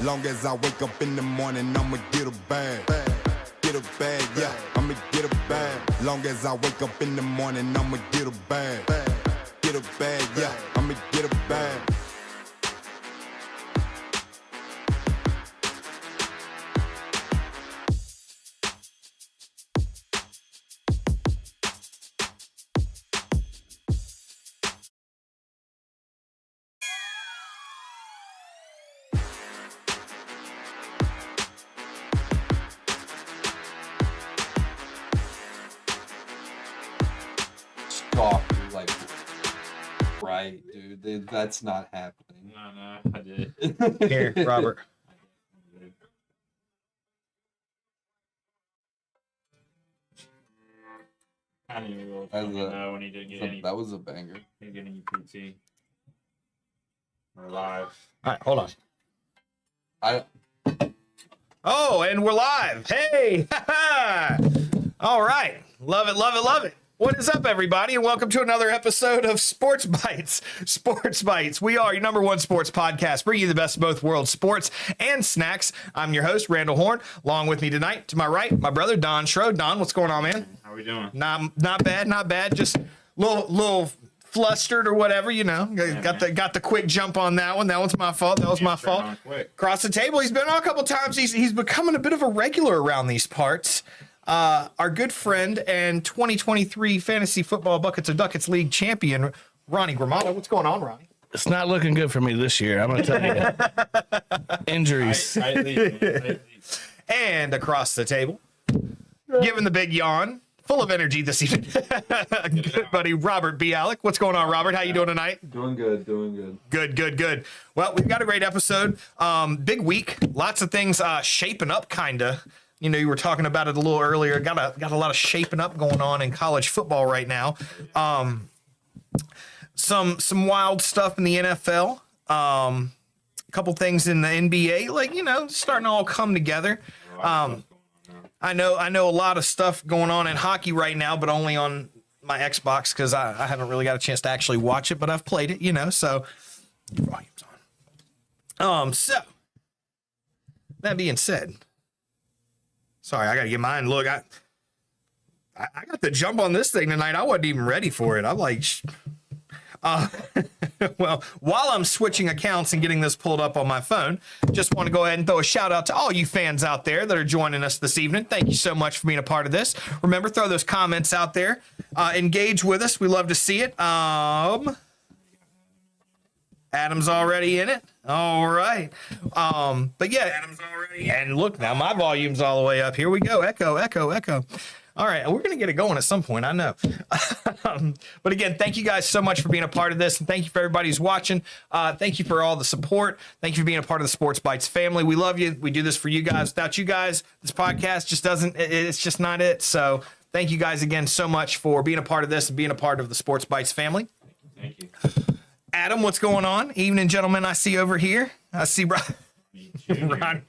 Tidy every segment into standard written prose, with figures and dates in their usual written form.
Long as I wake up in the morning, I'ma get a bag. Get a bag, yeah, I'ma get a bag. Long as I wake up in the morning, I'ma get a bag. Get a bag, yeah, I'ma get a bag. Like, right, dude, that's not happening. No, I did. Here, Robert. I knew you were going to know when he didn't get any. That was a banger. Didn't get any PT. We're live. All right, hold on. Oh, and we're live. Hey! All right. Love it, love it, love it. What is up, everybody, and welcome to another episode of Sports Bites. Sports Bites. We are your number one sports podcast, bringing you the best of both worlds, sports and snacks. I'm your host, Randall Horn. Along with me tonight, to my right, my brother, Don Schroed. Don, what's going on, man? How we doing? Not bad, not bad. Just little flustered or whatever, you know. Got the quick jump on that one. That one's my fault. That was my fault. Across the table, he's been on a couple times. He's becoming a bit of a regular around these parts. Our good friend and 2023 Fantasy Football Buckets of Ducats League champion, Ronnie Gramado. What's going on, Ronnie? It's not looking good for me this year. I'm going to tell you. Injuries. I leave. And across the table, giving the big yawn, full of energy this evening, good buddy Robert Bialik. What's going on, Robert? How you doing tonight? Doing good. Good. Well, we've got a great episode. Big week. Lots of things shaping up, kind of. You know, you were talking about it a little earlier. Got a lot of shaping up going on in college football right now. Some wild stuff in the NFL. A couple things in the NBA, like, you know, starting to all come together. I know a lot of stuff going on in hockey right now, but only on my Xbox because I haven't really got a chance to actually watch it, but I've played it, you know. So, volume's on. So that being said. Sorry, I got to get mine. Look, I got the jump on this thing tonight. I wasn't even ready for it. I'm like, well, while I'm switching accounts and getting this pulled up on my phone, just want to go ahead and throw a shout out to all you fans out there that are joining us this evening. Thank you so much for being a part of this. Remember, throw those comments out there. Engage with us. We love to see it. Adam's already in it. All right. But yeah, Adam's already. And look, now my volume's all the way up. Here we go. Echo. All right. We're going to get it going at some point. I know. But again, thank you guys so much for being a part of this. And thank you for everybody who's watching. Thank you for all the support. Thank you for being a part of the Sports Bites family. We love you. We do this for you guys. Without you guys, this podcast just it's just not it. So thank you guys again so much for being a part of this and being a part of the Sports Bites family. Thank you. Adam, what's going on? Evening, gentlemen. I see over here. I see Ron.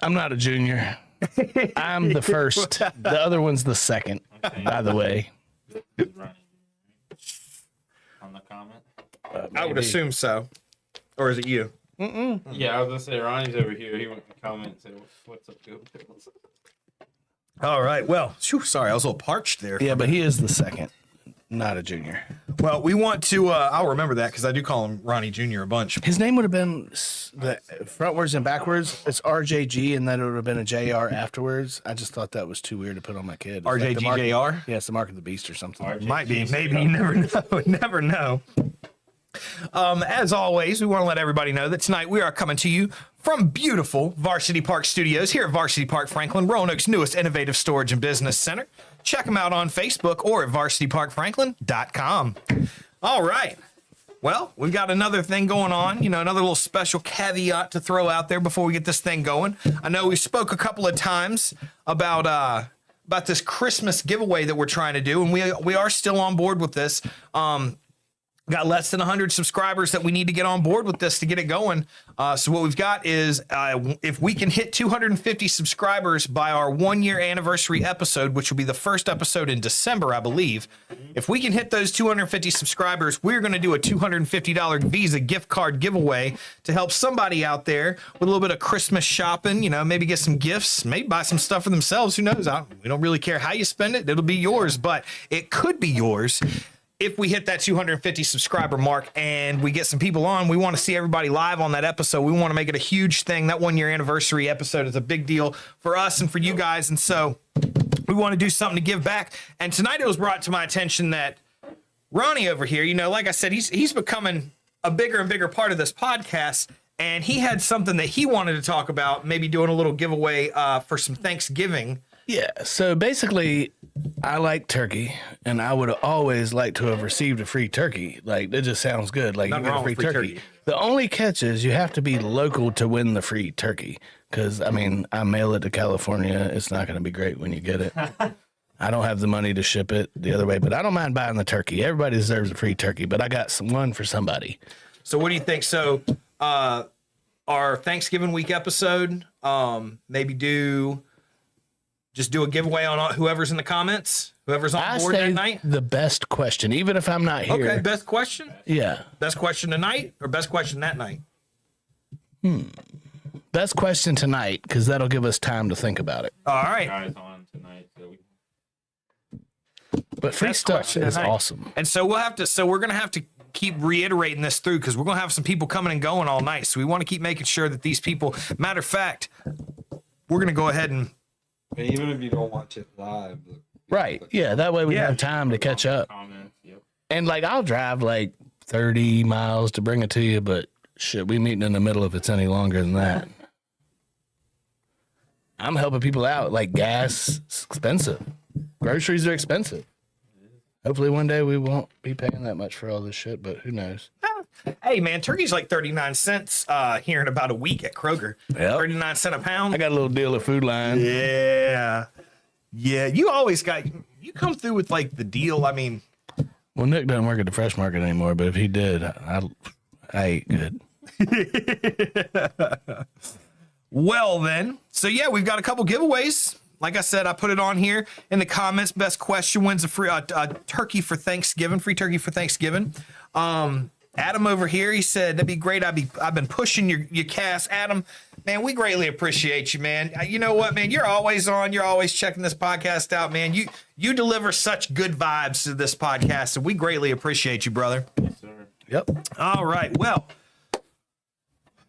I'm not a junior. I'm the first. The other one's the second, by the way. On the comment? I would assume so. Or is it you? Yeah, I was going to say, Ronnie's over here. He went to comment and say, what's up, Joe? All right. Well, sorry. I was a little parched there. Yeah, but he is the second, not a junior. Well, we want to, I'll remember that because I do call him Ronnie Jr. a bunch. His name would have been the frontwards and backwards. It's RJG, and then it would have been a JR afterwards. I just thought that was too weird to put on my kid. RJGJR? Yeah, it's the mark of the beast or something. Might be. Maybe. You never know. Never know. As always, we want to let everybody know that tonight we are coming to you from beautiful Varsity Park Studios here at Varsity Park Franklin, Roanoke's newest innovative storage and business center. Check them out on Facebook or at varsityparkfranklin.com. All right. Well, we've got another thing going on, you know, another little special caveat to throw out there before we get this thing going. I know we spoke a couple of times about this Christmas giveaway that we're trying to do, and we are still on board with this. got less than 100 subscribers that we need to get on board with this to get it going. So what we've got is if we can hit 250 subscribers by our 1-year anniversary episode, which will be the first episode in December, I believe. If we can hit those 250 subscribers, we're going to do a $250 Visa gift card giveaway to help somebody out there with a little bit of Christmas shopping, you know, maybe get some gifts, maybe buy some stuff for themselves. Who knows? We don't really care how you spend it. It'll be yours, but it could be yours. If we hit that 250 subscriber mark and we get some people on, we want to see everybody live on that episode. We want to make it a huge thing. That 1-year anniversary episode is a big deal for us and for you guys. And so we want to do something to give back. And tonight it was brought to my attention that Ronnie over here, you know, like I said, he's becoming a bigger and bigger part of this podcast. And he had something that he wanted to talk about, maybe doing a little giveaway for some Thanksgiving. Yeah, so basically, I like turkey, and I would always like to have received a free turkey. Like, that just sounds good. Like, Nothing you get wrong a free with free turkey. turkey. The only catch is you have to be local to win the free turkey. Because, I mean, I mail it to California. It's not going to be great when you get it. I don't have the money to ship it the other way, but I don't mind buying the turkey. Everybody deserves a free turkey, but I got one for somebody. So what do you think? So our Thanksgiving week episode, maybe just do a giveaway on whoever's in the comments, whoever's on board that night. The best question, even if I'm not here. Okay, best question? Yeah. Best question tonight or best question that night? Best question tonight, because that'll give us time to think about it. All right. Guys on tonight, so But free Best stuff question is tonight. awesome. And so we're going to have to keep reiterating this through because we're going to have some people coming and going all night. So we want to keep making sure that these people, matter of fact, we're going to go ahead and Even if you don't watch it live. Right. Yeah, that way we Yeah. have time to catch up. comments. Yep. And like I'll drive like 30 miles to bring it to you, but shit, we meeting in the middle if it's any longer than that. I'm helping people out. Like gas is expensive. Groceries are expensive. Hopefully one day we won't be paying that much for all this shit, but who knows? hey man, turkey's like 39 cents here in about a week at Kroger. Yep. 39 cents a pound. I got a little deal at Food Line. Yeah. Yeah, you come through with like the deal. I mean, Well, Nick doesn't work at the fresh market anymore, but if he did, I ate good. well then. So yeah, we've got a couple giveaways. Like I said, I put it on here in the comments. Best question wins a free turkey for Thanksgiving. Free turkey for Thanksgiving. Adam over here, he said that'd be great. I've been pushing your cast, Adam. Man, we greatly appreciate you, man. You know what, man? You're always on. You're always checking this podcast out, man. You deliver such good vibes to this podcast, and we greatly appreciate you, brother. Yes, sir. Yep. All right. Well,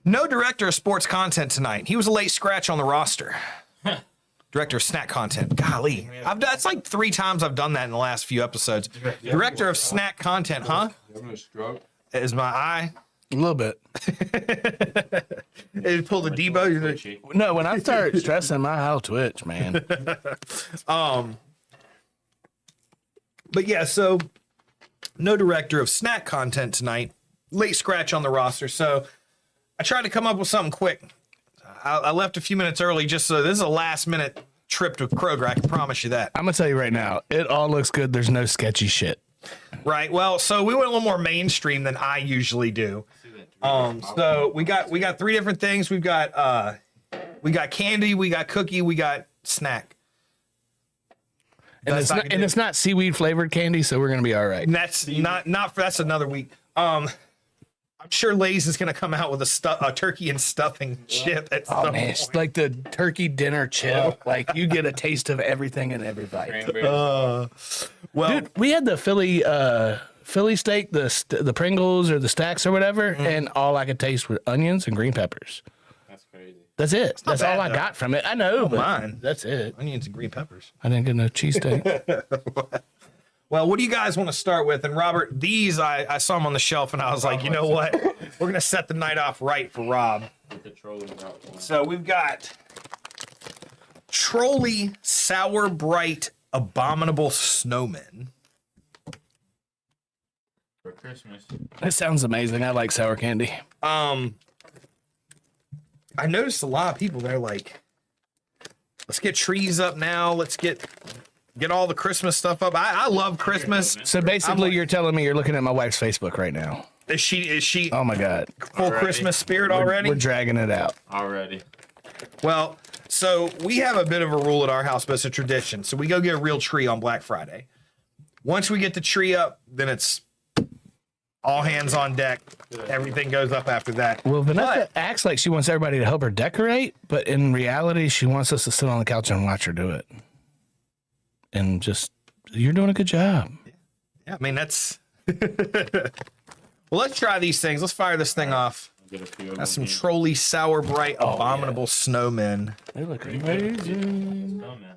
no director of sports content tonight. He was a late scratch on the roster. Director of snack content. Golly. It's like 3 times I've done that in the last few episodes. Director of snack content, huh? You having a stroke? Is my eye. A little bit. It pulled the Debo. You're like, Twitchy. No, when I start stressing, my eye will twitch, man. But yeah, so no director of snack content tonight. Late scratch on the roster. So I tried to come up with something quick. I left a few minutes early just so this is a last minute trip to Kroger. I can promise you that. I'm going to tell you right now, it all looks good. There's no sketchy shit. Right. Well, so we went a little more mainstream than I usually do. So we got 3 different things. We got candy, we got cookie, we got snack. And it's not seaweed flavored candy, so we're going to be all right. And that's that's another week. I'm sure Lay's is gonna come out with a turkey and stuffing chip at Oh some man, point. it's like the turkey dinner chip. Like you get a taste of everything and every bite. Cranberry. Well, Dude, we had the Philly steak, the Pringles or the stacks or whatever, and all I could taste were onions and green peppers. That's crazy. That's it. That's bad, all I though. got from it. I know, but mine. that's it. onions and green peppers. I didn't get no cheesesteak. Well, what do you guys want to start with? And Robert, these I saw them on the shelf, and I was like, you know what? We're gonna set the night off right for Rob. With the trolling route one. So we've got Trolley Sour Bright Abominable Snowmen. For Christmas. That sounds amazing. I like sour candy. I noticed a lot of people, they're like, let's get trees up now. Let's get get all the Christmas stuff up. I love Christmas. So basically, you're telling me you're looking at my wife's Facebook right now. Is she Oh my God. full Already. Christmas spirit already? We're dragging it out. Already. Well, so we have a bit of a rule at our house, but it's a tradition. So we go get a real tree on Black Friday. Once we get the tree up, then it's all hands on deck. Everything goes up after that. Well, Vanessa acts like she wants everybody to help her decorate, but in reality, she wants us to sit on the couch and watch her do it. And just, you're doing a good job. Yeah, I mean, that's... Well, let's try these things. Let's fire this thing off. Get a few of That's them some here. Trolley Sour Bright Abominable Snowmen. They look amazing. Oh, man.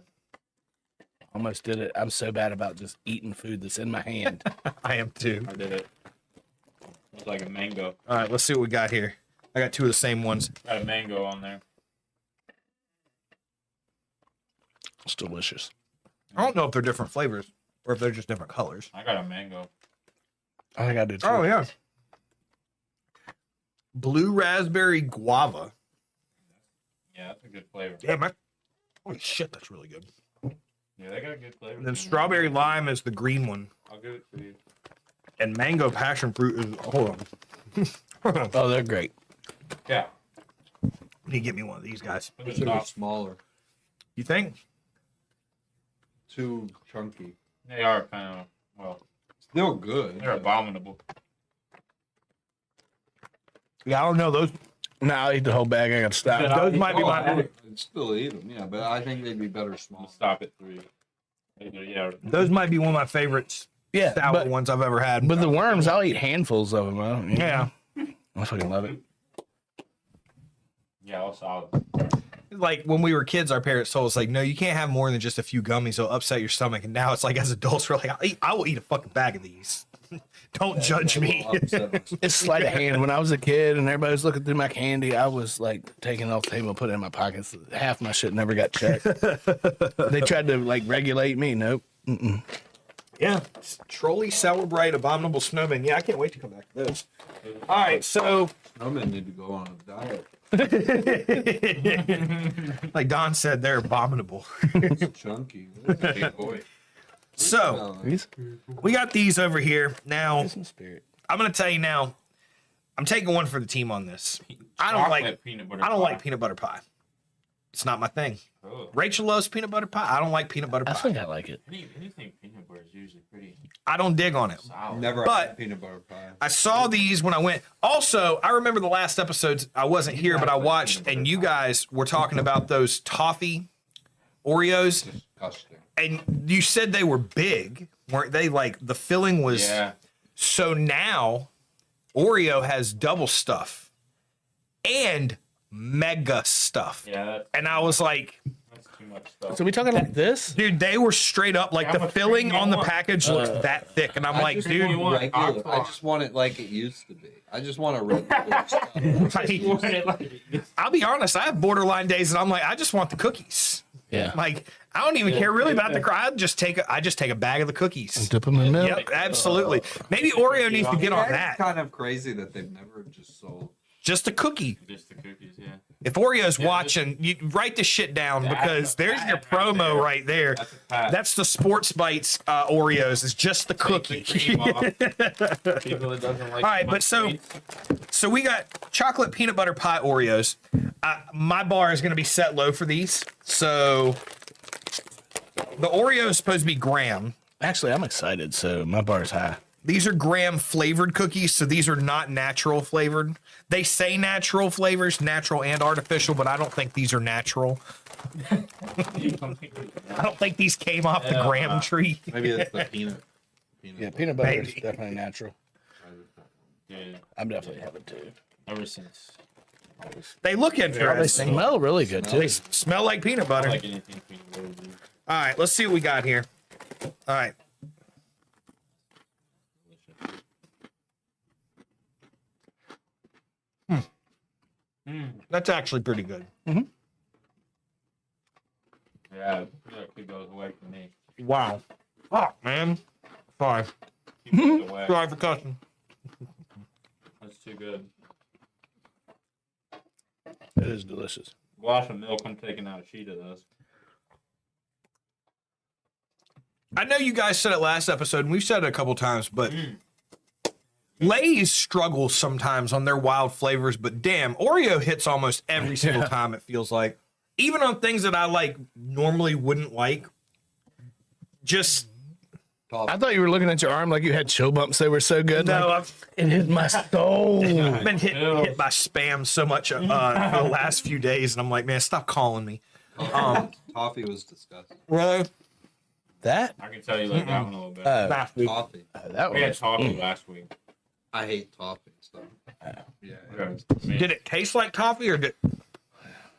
Almost did it. I'm so bad about just eating food that's in my hand. I am too. I did it. Looks like a mango. All right, let's see what we got here. I got two of the same ones. Got a mango on there. It's delicious. I don't know if they're different flavors or if they're just different colors. I got a mango. I think I did too. Oh, yeah. Blue raspberry guava. Yeah, that's a good flavor. Yeah, man. Holy shit, that's really good. Yeah, they got a good flavor. And then strawberry lime is the green one. I'll give it to you. And mango passion fruit is... Hold on. Oh, they're great. Yeah. You need to get me one of these guys. Put Wish the they were top. smaller. You think? Too chunky. They are kind of, well, Still good. they're abominable. Yeah, I don't know. Those No, I'll eat the whole bag. I got to stop. those might be Oh, my... I'd still eat them, yeah, but I think they'd be better I'll small. stop at 3. Yeah. Those might be one of my favorites Yeah, sour but, ones I've ever had. but the worms, I'll eat handfuls of them. I don't, Yeah. I fucking love it. Yeah, all solid. Like when we were kids, our parents told us, like, no, you can't have more than just a few gummies. It'll upset your stomach. And now it's like, as adults, we're like, I will eat a fucking bag of these. Don't judge me. It's sleight of hand. When I was a kid and everybody was looking through my candy, I was like taking it off the table and putting it in my pockets. Half my shit never got checked. They tried to like regulate me. Nope. Mm-mm. Yeah. Trolley Sour Bright Abominable Snowman. Yeah, I can't wait to come back to those. All right, so Snowmen need to go on a diet. like Don said, they're abominable. It's chunky. Big boy. So These we got these over here. Now, some spirit. I'm gonna tell you now, I'm taking one for the team on this. I don't like Chocolate peanut butter I don't pie. like peanut butter pie. It's not my thing. Oh. Rachel loves peanut butter pie. I don't like peanut butter I pie. think I like it. Anything peanut butter is usually pretty I don't dig on it. sour. Never But- had peanut butter pie. I saw these when I went. Also, I remember the last episodes. I wasn't here, but I watched, and you guys were talking about those toffee Oreos, Disgusting. and you said they were big, weren't they? Like the filling was. Yeah. So now, Oreo has double stuff and mega stuff, Yeah, and I was like, that's too much stuff. So we talking like this? dude, they were straight up like How the much filling cream on you the want? package looks that thick, and I'm like, just dude, want want regular. I hot just want it like it used to be. I just want a regular stuff. like, I'll be honest, I have borderline days, and I'm like, I just want the cookies. Yeah. Like, I don't even care really about the cry. I just take a bag of the cookies. Dip them in milk. Yep, absolutely. Maybe Oreo needs to get on It's that. kind of crazy that they've never just sold. Just a cookie. Just the cookies, yeah. If Oreo's watching, you write this shit down because there's your promo right there. That's a pass. That's the SportsBites Oreos. It's just the cookie. Cream off. People that doesn't like All right, much but so sweets. so we got chocolate peanut butter pie Oreos. My bar is going to be set low for these. So the Oreo is supposed to be graham. Actually, I'm excited, so my bar's high. These are graham flavored cookies, so these are not natural flavored. They say natural flavors, natural and artificial, but I don't think these are natural. I don't think these came off the graham tree. Maybe it's the peanut. Yeah, peanut butter is Maybe. definitely natural. Yeah, I'm definitely having two. ever since. They look They interesting. smell really good too. They smell like peanut I butter. like anything peanut butter. Dude. All right, let's see what we got here. All right. That's actually pretty good. Yeah, that goes away from me. Wow. Fuck, man. Sorry. Keep it away. Sorry for cussing. That's too good. It is delicious. Glass of milk, I'm taking out a sheet of those. I know you guys said it last episode, and we've said it a couple times, but Lay's struggle sometimes on their wild flavors, but damn, Oreo hits almost every single time, it feels like. Even on things that I like normally wouldn't like. Just I thought you were looking at your arm like you had chill bumps. They were so good. no, Like, it hit my soul. I've been hit by spam so much for the last few days, and I'm like, man, stop calling me. Toffee was disgusting. Really? That? I can tell you like that one a little bit. Toffee. That We had was. toffee last week. I hate toffee stuff. Yeah. Okay. Did it taste like toffee or did?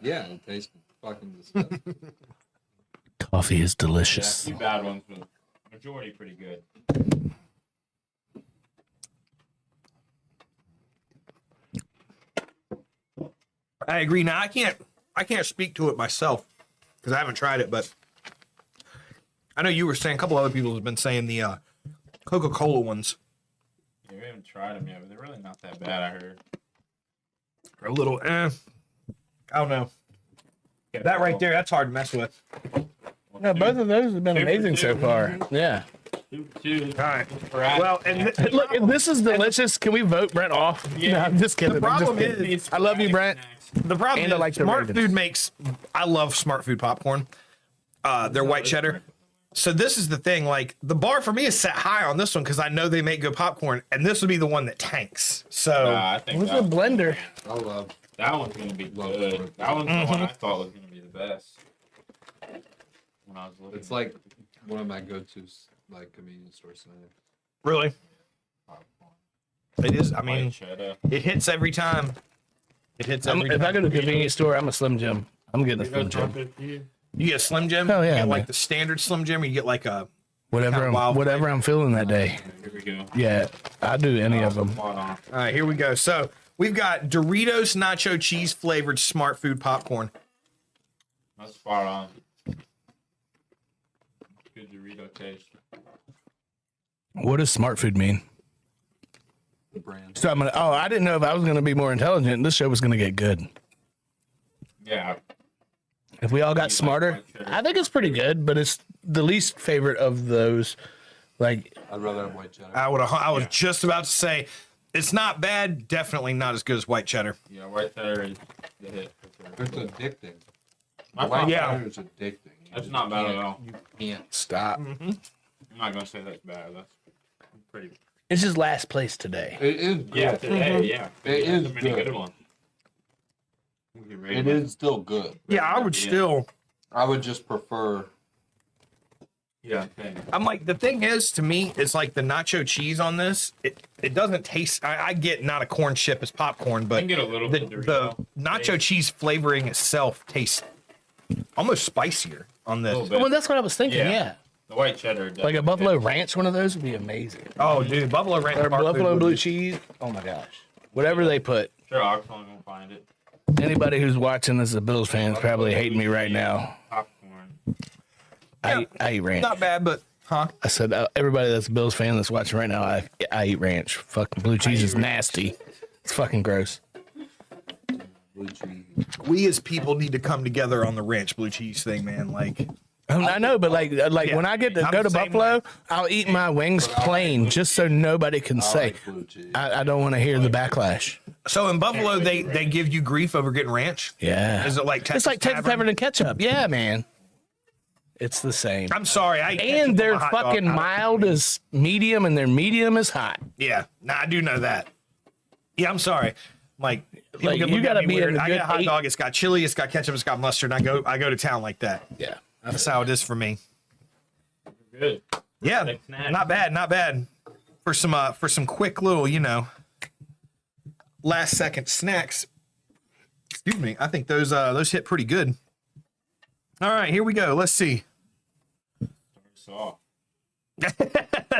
Yeah, it tastes fucking disgusting. Coffee is Yeah, a delicious. few bad ones, but majority pretty good. I agree. Now I can't speak to it myself because I haven't tried it, but I know you were saying a couple other people have been saying the Coca-Cola ones Yeah, we haven't tried them yet, but they're really not that bad. I heard. are a little. I don't know. That right there, that's hard to mess with. No, both of those have been amazing so far. Yeah. Two. All right. Well, Well, and Look, if this is delicious. Can we vote Brent off? Yeah. No, I'm just kidding. The I'm just problem kidding. is- I love you, Brent. the problem And I is like the Smart Ravens. Food makes. I love Smart Food popcorn. Their white cheddar. So this is the thing. Like the bar for me is set high on this one because I know they make good popcorn, and this would be the one that tanks. So I think What's that, a blender? I love. that one's gonna be good. That one's the one I thought was gonna be the best. When I was looking. It's like one of my go-tos, like convenience store snacks. really, it is. I mean, White cheddar. it hits every time. It hits every If I time. go to the convenience store, I'm a Slim Jim. I'm getting a Slim Jim. You get a Slim Jim? Hell yeah, You get man. like the standard Slim Jim, or you get like a. Whatever Kinda wild whatever I'm feeling that day. Here we go. Yeah, I do any of them. Spot on. All right, here we go. So we've got Doritos nacho cheese flavored Smart Food popcorn. That's spot on. Good Dorito taste. What does smart food mean? The brand. So I'm gonna. Oh, I didn't know if I was gonna be more intelligent. This show was gonna get good. Yeah. If we all got smarter, I think it's pretty good, but it's the least favorite of those. Like, I'd rather have white cheddar. I was just about to say, it's not bad. Definitely not as good as white cheddar. Yeah, white cheddar is the hit. For It's sure. addicting. My White Yeah. cheddar is addicting. That's not bad at all. You can't. stop. I'm not gonna say that's bad. That's pretty. It's just last place today. It is good. Yeah, today, yeah. It There's is so many good. good ones. We can rate It them. is still good. Yeah, I would Yeah. still. I would just prefer. Yeah, same. I'm like, the thing is, to me, it's like the nacho cheese on this. It doesn't taste. I get not a corn chip as popcorn, I but can get a little the, bit of the Dorito. nacho cheese flavoring itself tastes almost spicier on A little this. bit. Well, that's what I was thinking. Yeah. Yeah, The white cheddar. like a definitely Buffalo fits. Ranch, one of those would be amazing. Oh, dude, Buffalo Ranch Or Smart Food Buffalo would blue be- cheese. Oh my gosh, whatever they put. Sure, Oxford won't find it. Anybody who's watching this as a Bills fan is probably hating me right now. Popcorn. I eat ranch. Not bad, but huh? I said everybody that's a Bills fan that's watching right now, I eat ranch. Fucking blue cheese is nasty. It's fucking gross. Blue cheese. We as people need to come together on the ranch blue cheese thing, man. Like, I know, but like Yeah. when I get to I'm go the to same Buffalo, way. I'll eat my wings plain just so nobody can I say. like blue cheese. I don't want to hear the backlash. so in Buffalo, they give you grief over getting ranch. Yeah. Is it like It's like Texas Tavern and ketchup. Yeah, man. It's the same. I'm sorry, I eat ketchup And on they're a hot dog. fucking mild is medium and their medium is hot. Yeah, nah, I do know that. Yeah, I'm sorry. Like, people Like, can you look at gotta me be in weird. the I get a good hot eight- dog. It's got chili. It's got ketchup. It's got mustard. And I go to town like that. Yeah. That's how it is for me. Good. Yeah, Like snacks. not bad, not bad. For some quick little, last second snacks. Excuse me. I think those hit pretty good. All right, here we go. Let's see. Soft.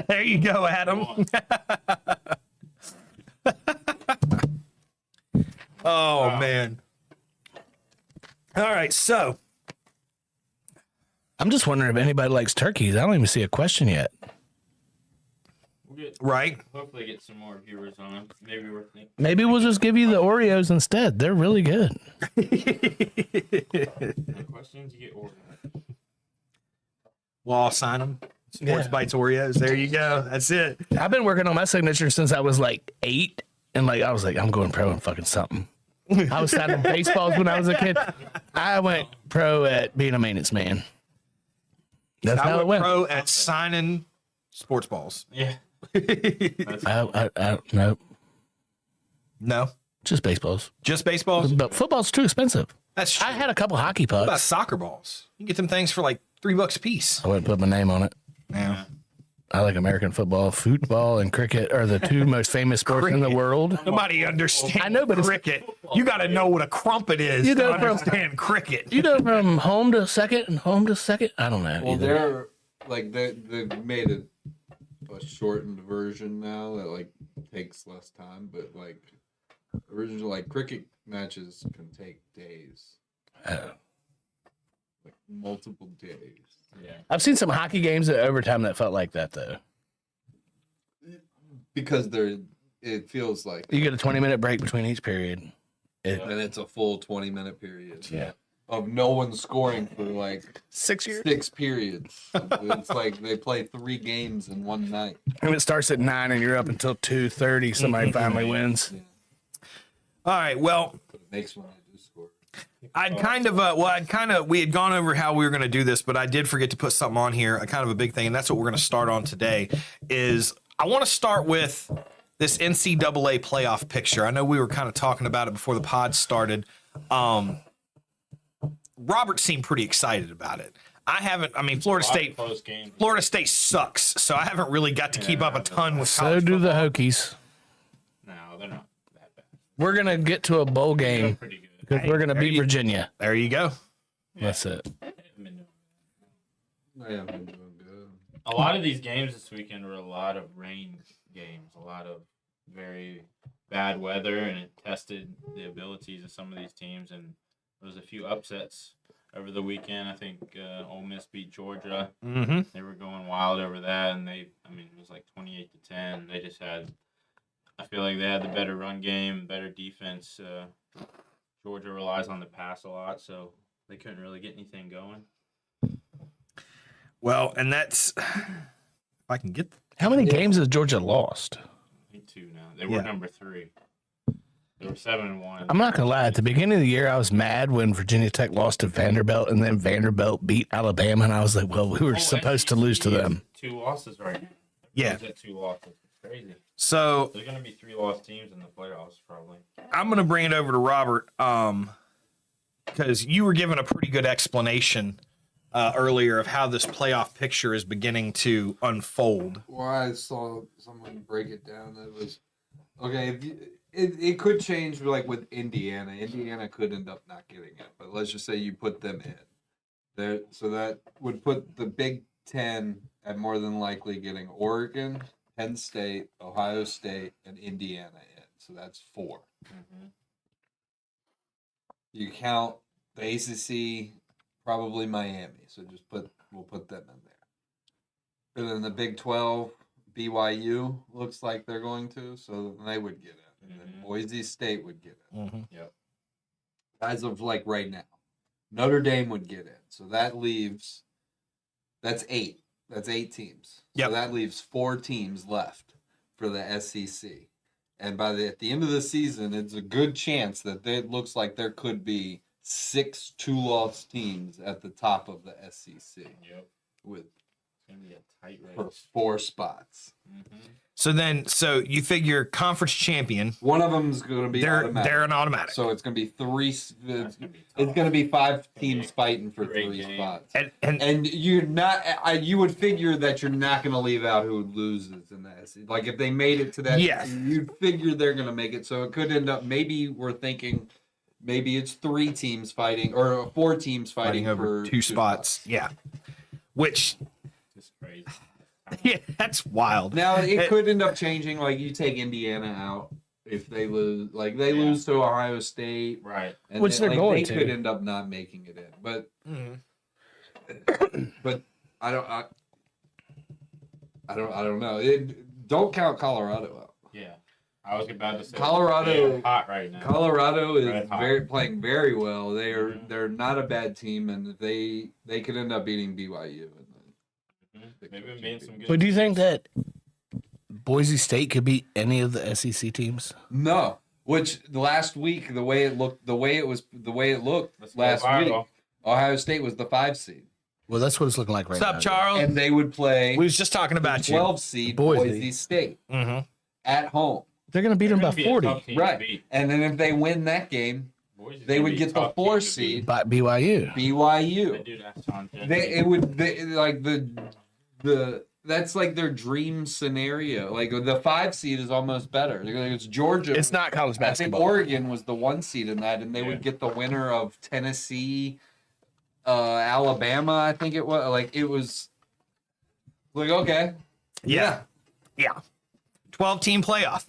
There you go, Adam. Oh man. All right, so I'm just wondering if anybody likes turkeys. I don't even see a question yet. We'll get, right. hopefully get some more viewers on. Maybe we're thinking. Maybe we'll just give you the Oreos instead. They're really good. The questions you get ordered. Well, I'll sign them. Sports Bites Oreos. There you go. That's it. I've been working on my signature since I was like 8, and like I was like, I'm going pro in fucking something. I was signing baseballs when I was a kid. I went pro at being a maintenance man. That's I how it went went. pro at signing sports balls. Yeah. No, No, just baseballs. just baseballs. But football's too expensive. That's true. I had a couple hockey What about pucks. soccer balls? You can get them things for like $3 a piece. I wouldn't put my name on it. Yeah. I like American football, and cricket are the two most famous sports in the world. Nobody understands. I know, but it's- cricket. You got to know what a crumpet is You to know, from- understand cricket. You know, from home to second and home to second. I don't know. Well, either. they're like they've made a shortened version now that like takes less time, but like original like cricket matches can take days, like multiple days. Yeah. I've seen some hockey games at overtime that felt like that though. Because it feels like, You get a 20-minute break between each period. and it's a full 20-minute period. Yeah. Of no one scoring for like 6 years. 6 periods. It's like they play 3 games in one night. And it starts at 9 and you're up until 2:30. Somebody finally wins. All right. Well, But it makes when they do score. we had gone over how we were going to do this, but I did forget to put something on here, a kind of a big thing, and that's what we're going to start on today. Is I want to start with this NCAA playoff picture. I know we were kind of talking about it before the pod started. Robert seemed pretty excited about it. I haven't. I mean, Florida State. Close games. Florida State sucks, so I haven't really got to keep up a ton with So college do the football. Hokies. No, they're not that bad. We're going to get to a bowl They're game pretty good. because we're going to there beat you- Virginia. There you go. That's it. I haven't been doing good. A lot of these games this weekend were a lot of rain games, a lot of very bad weather, and it tested the abilities of some of these teams. And there was a few upsets over the weekend. I think Ole Miss beat Georgia. Mm-hmm. They were going wild over that, and it was like 28-10. They just had, I feel like they had the better run game, better defense. Georgia relies on the pass a lot, so they couldn't really get anything going. Well, and that's if I can get. How many games has Georgia lost? I think 2 now. They were Yeah. number 3. They were 7-1. I'm not going to lie. At the beginning of the year, I was mad when Virginia Tech lost to Vanderbilt and then Vanderbilt beat Alabama. And I was like, well, we were supposed to lose to SEC them. is 2 losses right now. Yeah. Everyone's at 2 losses. It's crazy. So There's going to be 3 lost teams in the playoffs probably. I'm going to bring it over to Robert because you were given a pretty good explanation earlier of how this playoff picture is beginning to unfold. Well, I saw someone break it down. That was okay. It could change like with Indiana. Indiana could end up not getting it, but let's just say you put them in there, so that would put the Big Ten at more than likely getting Oregon, Penn State, Ohio State, and Indiana in. So that's 4. Mm-hmm. You count the ACC, probably Miami. So we'll put them in there. And then the Big 12, BYU looks like they're going to, so they would get it. And then Boise State would get it. Mm-hmm. Yep. As of like right now. Notre Dame would get it. So that's 8. That's 8 teams. Yep. So that leaves 4 teams left for the SEC. And at the end of the season, it's a good chance that it looks like there could be 6 2-loss teams at the top of the SEC Yep. with It's going to be a tight for race. 4 spots. Mm-hmm. So you figure conference champion, One of them's going to be automatic. they're an automatic. So it's going to be 3. That's gonna be tough. It's going to be 5 be teams a fighting for great 3 game. spots. And And you're not. You would figure that you're not going to leave out who loses in that. Like if they made it to that, Yes. you'd figure they're going to make it. So it could end up. Maybe we're thinking, maybe it's 3 teams fighting or 4 teams fighting over for 2 spots. Yeah. Which, Just crazy. yeah, that's wild. Now it could end up changing. Like you take Indiana out if they lose. Like they lose to Ohio State, Right. and Which then, they're like, going they to. could end up not making it in. But Mhm. but I don't know. Don't count Colorado out. Yeah. I was about to say Colorado- they're hot right now. Colorado is Red hot. playing very well. They're Mhm. they're not a bad team, and they could end up beating BYU. They've been being some good. But do you think that Boise State could beat any of the SEC teams? No. Which last week, the way it looked last week, Ohio State was the 5 seed. Well, that's what it's looking like right What's now. up, Charles? And they would play We was just talking about the you. 12 seed Boise. Boise State Mm-hmm. at home. They're going to beat them by They're gonna be a 40 tough team to Right. beat. And then if they win that game, Boise's they gonna would be a get the tough 4 team to seed by BYU. BYU. beat. They do that, Tom. That's like their dream scenario. Like the 5 seed is almost better. It's Georgia. It's not college I think basketball. Oregon was the 1 seed in that, and they would get the winner of Tennessee, Alabama. I think it was like okay, Yeah. 12-team playoff.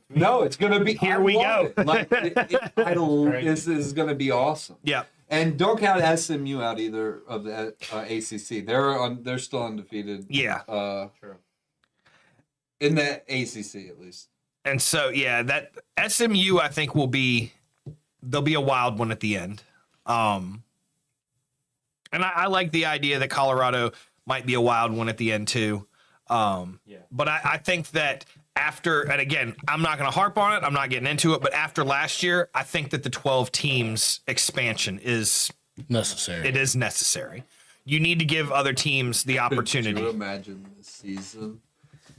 no, it's gonna be. Here I we love go. it. Like, this is gonna be awesome. Yeah. And don't count SMU out either of the ACC. They're still undefeated. Yeah. True. In the ACC at least. And so, yeah, that SMU, I think, there'll be a wild one at the end. And I like the idea that Colorado might be a wild one at the end, too. But I think that after, and again, I'm not going to harp on it. I'm not getting into it. But after last year, I think that the 12 teams expansion is Necessary. it is necessary. You need to give other teams the Could opportunity. you imagine the season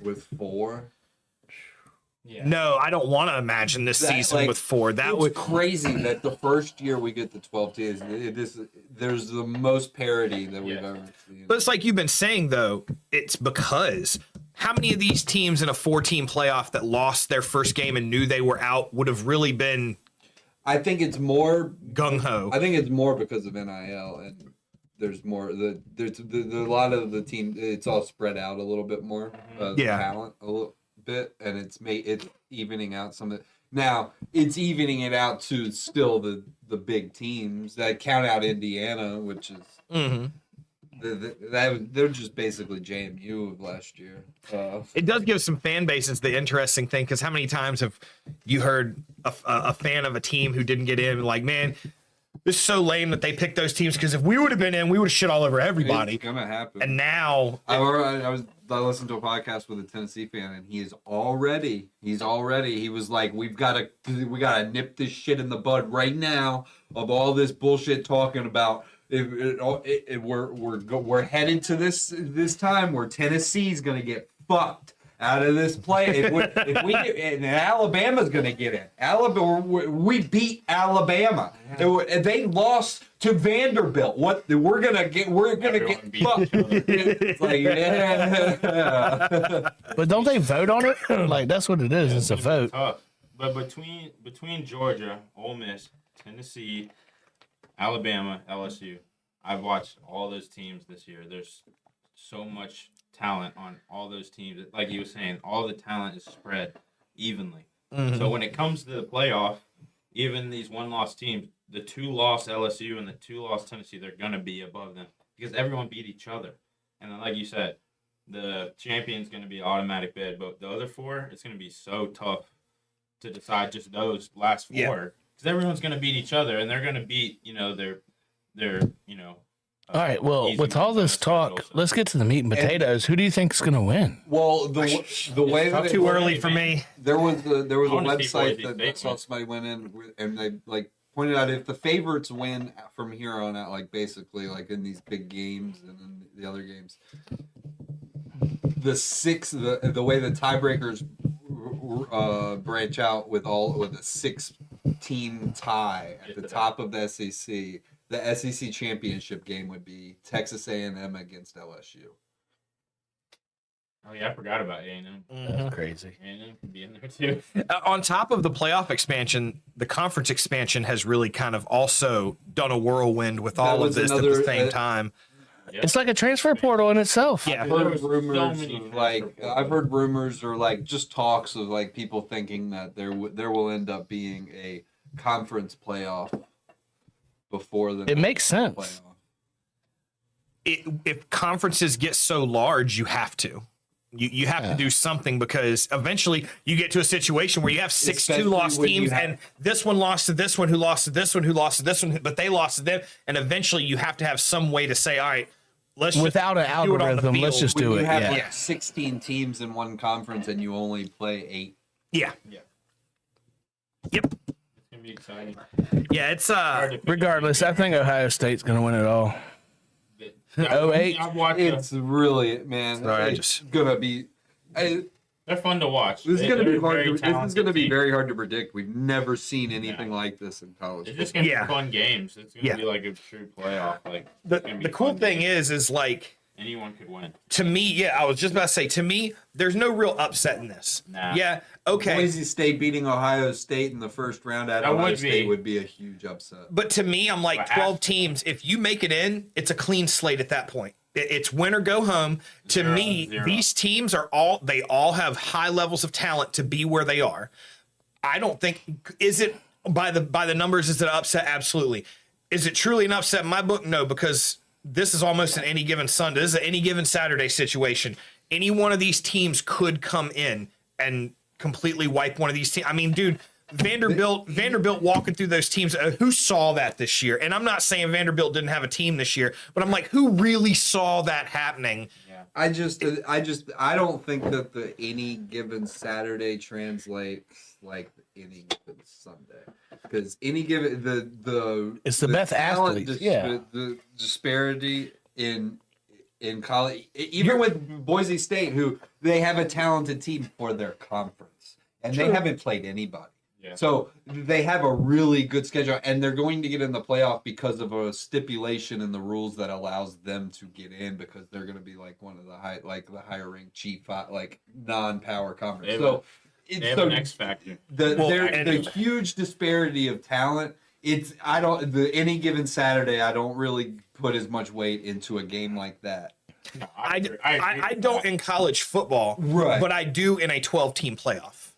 with 4? Yeah. No, I don't want to imagine this season with 4. That It's would crazy that the first year we get the 12 teams, there's the most parity that we've ever seen. But it's like you've been saying, though, it's because how many of these teams in a 4-team playoff that lost their first game and knew they were out would have really been I think it's more gung-ho? I think it's more because of NIL, and there's more there's a lot of the team. It's all spread out a little bit more. Talent a little bit, and it's evening out some of it. Now it's evening it out to still the big teams that count out Indiana, which is they're just basically JMU of last year. It does give some fan bases the interesting thing, because how many times have you heard a fan of a team who didn't get in like, man, this is so lame that they picked those teams, because if we would have been in, we would have shit all over everybody. It's gonna happen. And now I listened to a podcast with a Tennessee fan, and he was like, we gotta nip this shit in the bud right now of all this bullshit talking about. We're headed to this time where Tennessee's gonna get fucked out of this play. And Alabama's gonna get in. We beat Alabama. And they lost to Vanderbilt. We're gonna get fucked. It's like, yeah. But don't they vote on it? Like, that's what it is. It's a vote. Tough. But between Georgia, Ole Miss, Tennessee, Alabama, LSU, I've watched all those teams this year. There's so much talent on all those teams. Like you were saying, all the talent is spread evenly. So when it comes to the playoff, even these 1-loss teams, the 2-loss LSU and the 2-loss Tennessee, they're going to be above them because everyone beat each other. And then, like you said, the champion's going to be automatic bid, but the other 4, it's going to be so tough to decide just those last 4 because everyone's going to beat each other, and they're going to beat, their All right. Well, with all this talk, let's get to the meat and potatoes. Who do you think's going to win? Well, the way that too early for me. There was a wanna see website Boise that saw somebody went in and they pointed out if the favorites win from here on out, like basically like in these big games and in the other games, the way the tiebreakers branch out with a 6-team tie at the top of the SEC. The SEC championship game would be Texas A&M against LSU. Oh yeah, I forgot about A&M. That's crazy. A&M could be in there too. On top of the playoff expansion, the conference expansion has really kind of also done a whirlwind with all of this at the same time. It's like a transfer portal in itself. Yeah. I've heard rumors or like just talks of like people thinking that there will end up being a conference playoff before the It makes sense. playoff. If conferences get so large, you have to. You have to do something, because eventually you get to a situation where you have 6 Especially 2-loss when teams, and this one lost to this one, who lost to this one, who lost to this one, but they lost to them, and eventually you have to have some way to say, all right, let's just Without an do it on the algorithm, let's field. just When do you it. have Yeah. like 16 teams in one conference and you only play 8. Yeah. Yep. It's gonna be exciting. Yeah, it's Hard to pick a Regardless, team. I think Ohio State's going to win it all. 08. I've watched. It's really, man. Sorry, it's gonna be. They're fun to watch. This is gonna be They're a hard. very This is gonna talented be team. very hard to predict. We've never seen anything Yeah. like this in college. It's just football. gonna Yeah. be fun games. It's gonna Yeah. be like a true playoff. Like the it's gonna be the cool fun thing games. is like anyone could win. to me, yeah, I was just about to say to me, there's no real upset in this. Nah. Yeah, okay. Boise State beating Ohio State in the first round at That Ohio would State be. would be a huge upset. But to me, I'm like But 12 after- teams. If you make it in, it's a clean slate at that point. It's win or go home. To Zero, me, zero. these teams are all have high levels of talent to be where they are. I don't think is it by the numbers is it an upset? Absolutely. Is it truly an upset in my book? No, because this is almost an any given Sunday. This is an any given Saturday situation. Any one of these teams could come in and completely wipe one of these teams. I mean, dude, Vanderbilt walking through those teams. Who saw that this year? And I'm not saying Vanderbilt didn't have a team this year, but I'm like, who really saw that happening? I don't think that the any given Saturday translates like any given Sunday, because any given It's the best talent athletes, yeah. the disparity in college, even with Boise State, who they have a talented team for their conference, and they haven't played anybody. Yeah. So they have a really good schedule, and they're going to get in the playoff because of a stipulation in the rules that allows them to get in, because they're going to be like one of the higher ranked chief like non-power conference. They So They have an X factor. the huge disparity of talent. Any given Saturday, I don't really put as much weight into a game like that. No, I agree. agree with don't that. in college football, Right. but I do in a 12-team playoff.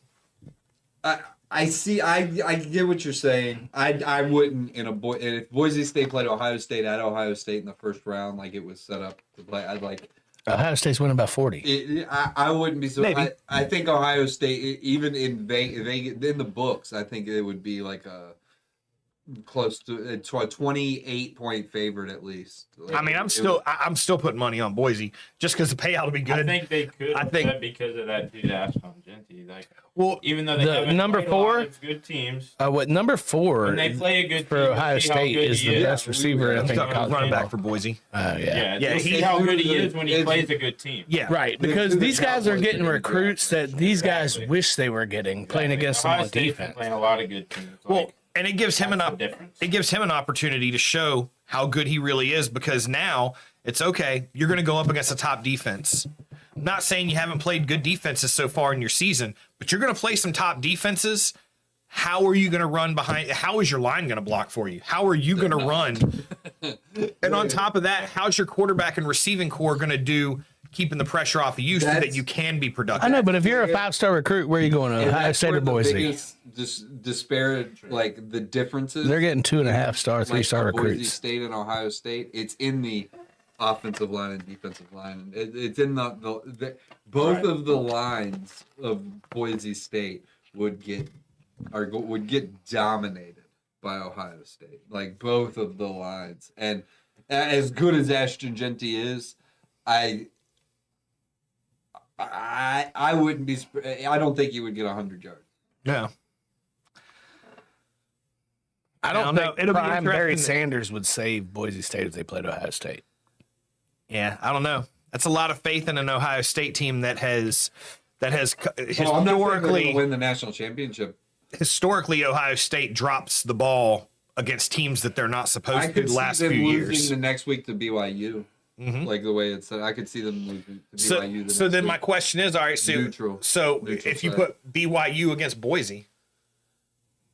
I see. I get what you're saying. I wouldn't if Boise State played Ohio State at Ohio State in the first round, like it was set up to play. I'd like. Ohio State's winning by 40. I wouldn't be so. Maybe. I think Ohio State, even in Vegas, in the books, I think it would be like a close to a 28-point favorite at least. I mean, I'm still putting money on Boise just because the payout will be good. I think they could. I I think- think because of that dude Ashton Genty. Like, well, even though they The haven't number played a lot four? of good teams, What number 4 when they play a good for team, Ohio you'll see how State good is he the best receiver, I I'm think, in stuck college running back football. for Boise. Yeah. yeah, Yeah, you'll see he's how good he is when he it's- plays a good team. Yeah, Right, because the these guys are Cowboys getting didn't recruits that these guys Exactly. wish they were getting, playing Exactly. against them Ohio on State's been defense. playing a lot of good teams. Well, Like, and it gives him that's an the difference. it gives him an opportunity to show how good he really is, because now it's okay. You're going to go up against a top defense. I'm not saying you haven't played good defenses so far in your season, but you're going to play some top defenses. How are you going to run behind? How is your line going to block for you? How are you going to run? And on top of that, how's your quarterback and receiving core going to do keeping the pressure off of you so that That's- you can be productive? I know, but if you're a 5-star recruit, where are you going? And Ohio that's State where or the Boise? biggest disparate, like the differences. They're getting 2.5-star, 3-star like Boise recruits. State and Ohio State. It's in the offensive line and defensive line. It's in the both Right. of the lines of Boise State would get dominated by Ohio State. Like both of the lines, and as good as Ashton Genty is, I wouldn't be. I don't think he would get 100 yards. No. I I don't don't know. think It'll be prime Barry interesting. Sanders would save Boise State if they played Ohio State. Yeah, I don't know. That's a lot of faith in an Ohio State team that has Well, I'm not saying they're historically going to win the national championship. Ohio State drops the ball against teams that they're not I supposed to could the see last them few losing years. the next week to BYU. Mhm. Like the way it's said, I could see them losing to So, BYU. so next then week. my question is, all right, so Neutral if you side. put BYU against Boise,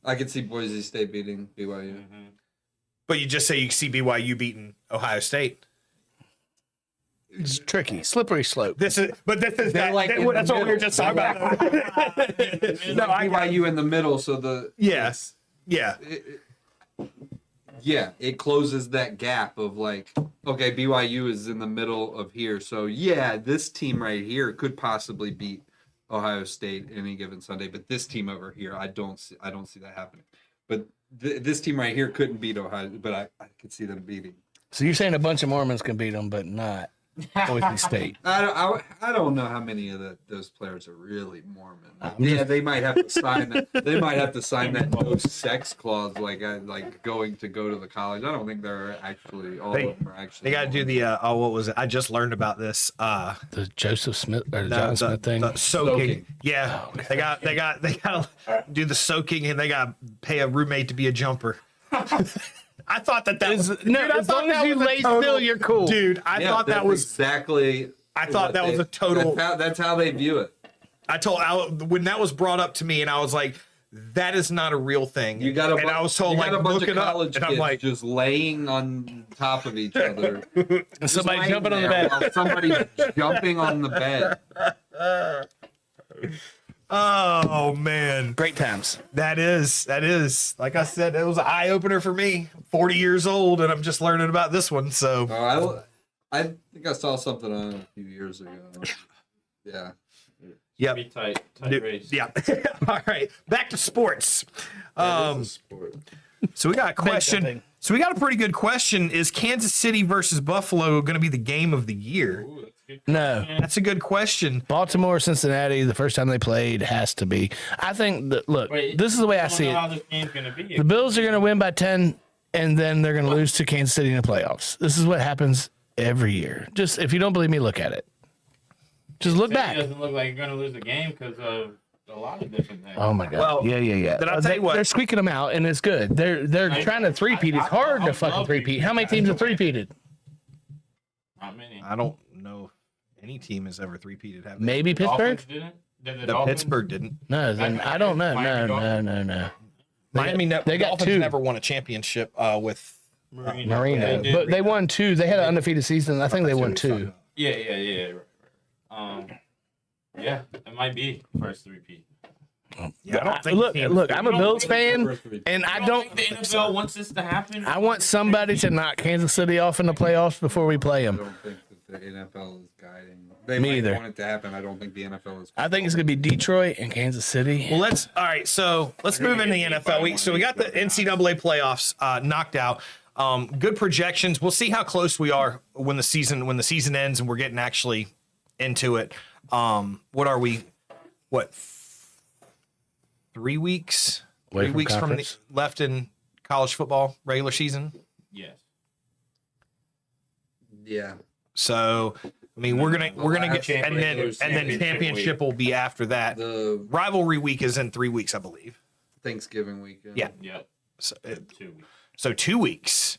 I could see Boise State beating BYU. Mm-hmm. but you just say you see BYU beating Ohio State. It's tricky, slippery slope. This is They're that, like in that's the what we were middle. just talking about. No, BYU in the middle, so Yes. Yeah. it closes that gap of like, okay, BYU is in the middle of here, so yeah, this team right here could possibly beat Ohio State any given Sunday, but this team over here, I don't see that happening. But this team right here couldn't beat Ohio, but I could see them beating So you're saying a bunch of Mormons can beat them, but not Boise State. I don't know how many of those players are really Mormon. Yeah, they might have to sign that. They might have to sign that no sex clause, like going to go to the college. I don't think they're actually all of them are actually. They got to do the what was it? I just learned about this. The Joseph Smith or John Smith thing. The soaking. Yeah, they got to do the soaking, and they got to pay a roommate to be a jumper. I thought that was as long as you lay still, you're cool, dude. I thought that was exactly. I thought that was a total. That's how they view it. I told when that was brought up to me, and I was like, "That is not a real thing." You got and I was told like, look it up, and I'm like, just laying on top of each other, and somebody jumping on the bed. While somebody's jumping on the bed. Oh man, Great times. that is like I said, it was an eye opener for me. 40 years old, and I'm just learning about this one. So I think I saw something on it a few years ago. Yeah. yep, Be tight race. yeah. All right, back to sports. That is a sport. So we got a question. jumping. So we got a pretty good question. Is Kansas City versus Buffalo going to be the game of the year? Ooh, that's good. No. That's a good question. Baltimore, Cincinnati, the first time they played has to be. I think that, look, Wait, this is the way I don't see know it. how this game's gonna be. The Bills are going to win by 10, and then they're going to lose to Kansas City in the playoffs. This is what happens every year. Just if you don't believe me, look at it. Just look City back. doesn't look like you're gonna lose the game because of a lot of different things. Oh my God! Well, yeah. then I'll tell you what. They're squeaking them out, and it's good. They're trying to three-peat. It's hard to fucking three-peat. How many teams have three-peated? Not many. I don't know if any team has ever three-peated. Have they? Maybe Pittsburgh. Dolphins didn't? Did the The Dolphins? Pittsburgh didn't. No, then I don't know. No. Miami they got Dolphins two. never won a championship with. Marino, They did but they won 2. They had an undefeated season. I think they won 2. Yeah. Right. Yeah, it might be first three-peat. Yeah, I don't think. Look, I'm a Bills fan, First three. and I You don't. think the NFL wants this to happen? I want somebody to knock Kansas City off in the playoffs before we play I them. don't think that the NFL is guiding. They Me might either. want it to happen. I don't think the NFL is. I think it's gonna be Detroit and Kansas City. Well, let's move into the NFL week. So we got the NCAA playoffs knocked out. Good projections. We'll see how close we are when the season ends and we're getting actually into it. What are we? What? 3 weeks? Away 3 from weeks conference. left in college football regular season. Yes. Yeah. So I mean, we're gonna get and then championship will be after that. The Rivalry week is in 3 weeks, I believe. Thanksgiving weekend. Yeah. Yep. So, 2 weeks. so 2 weeks.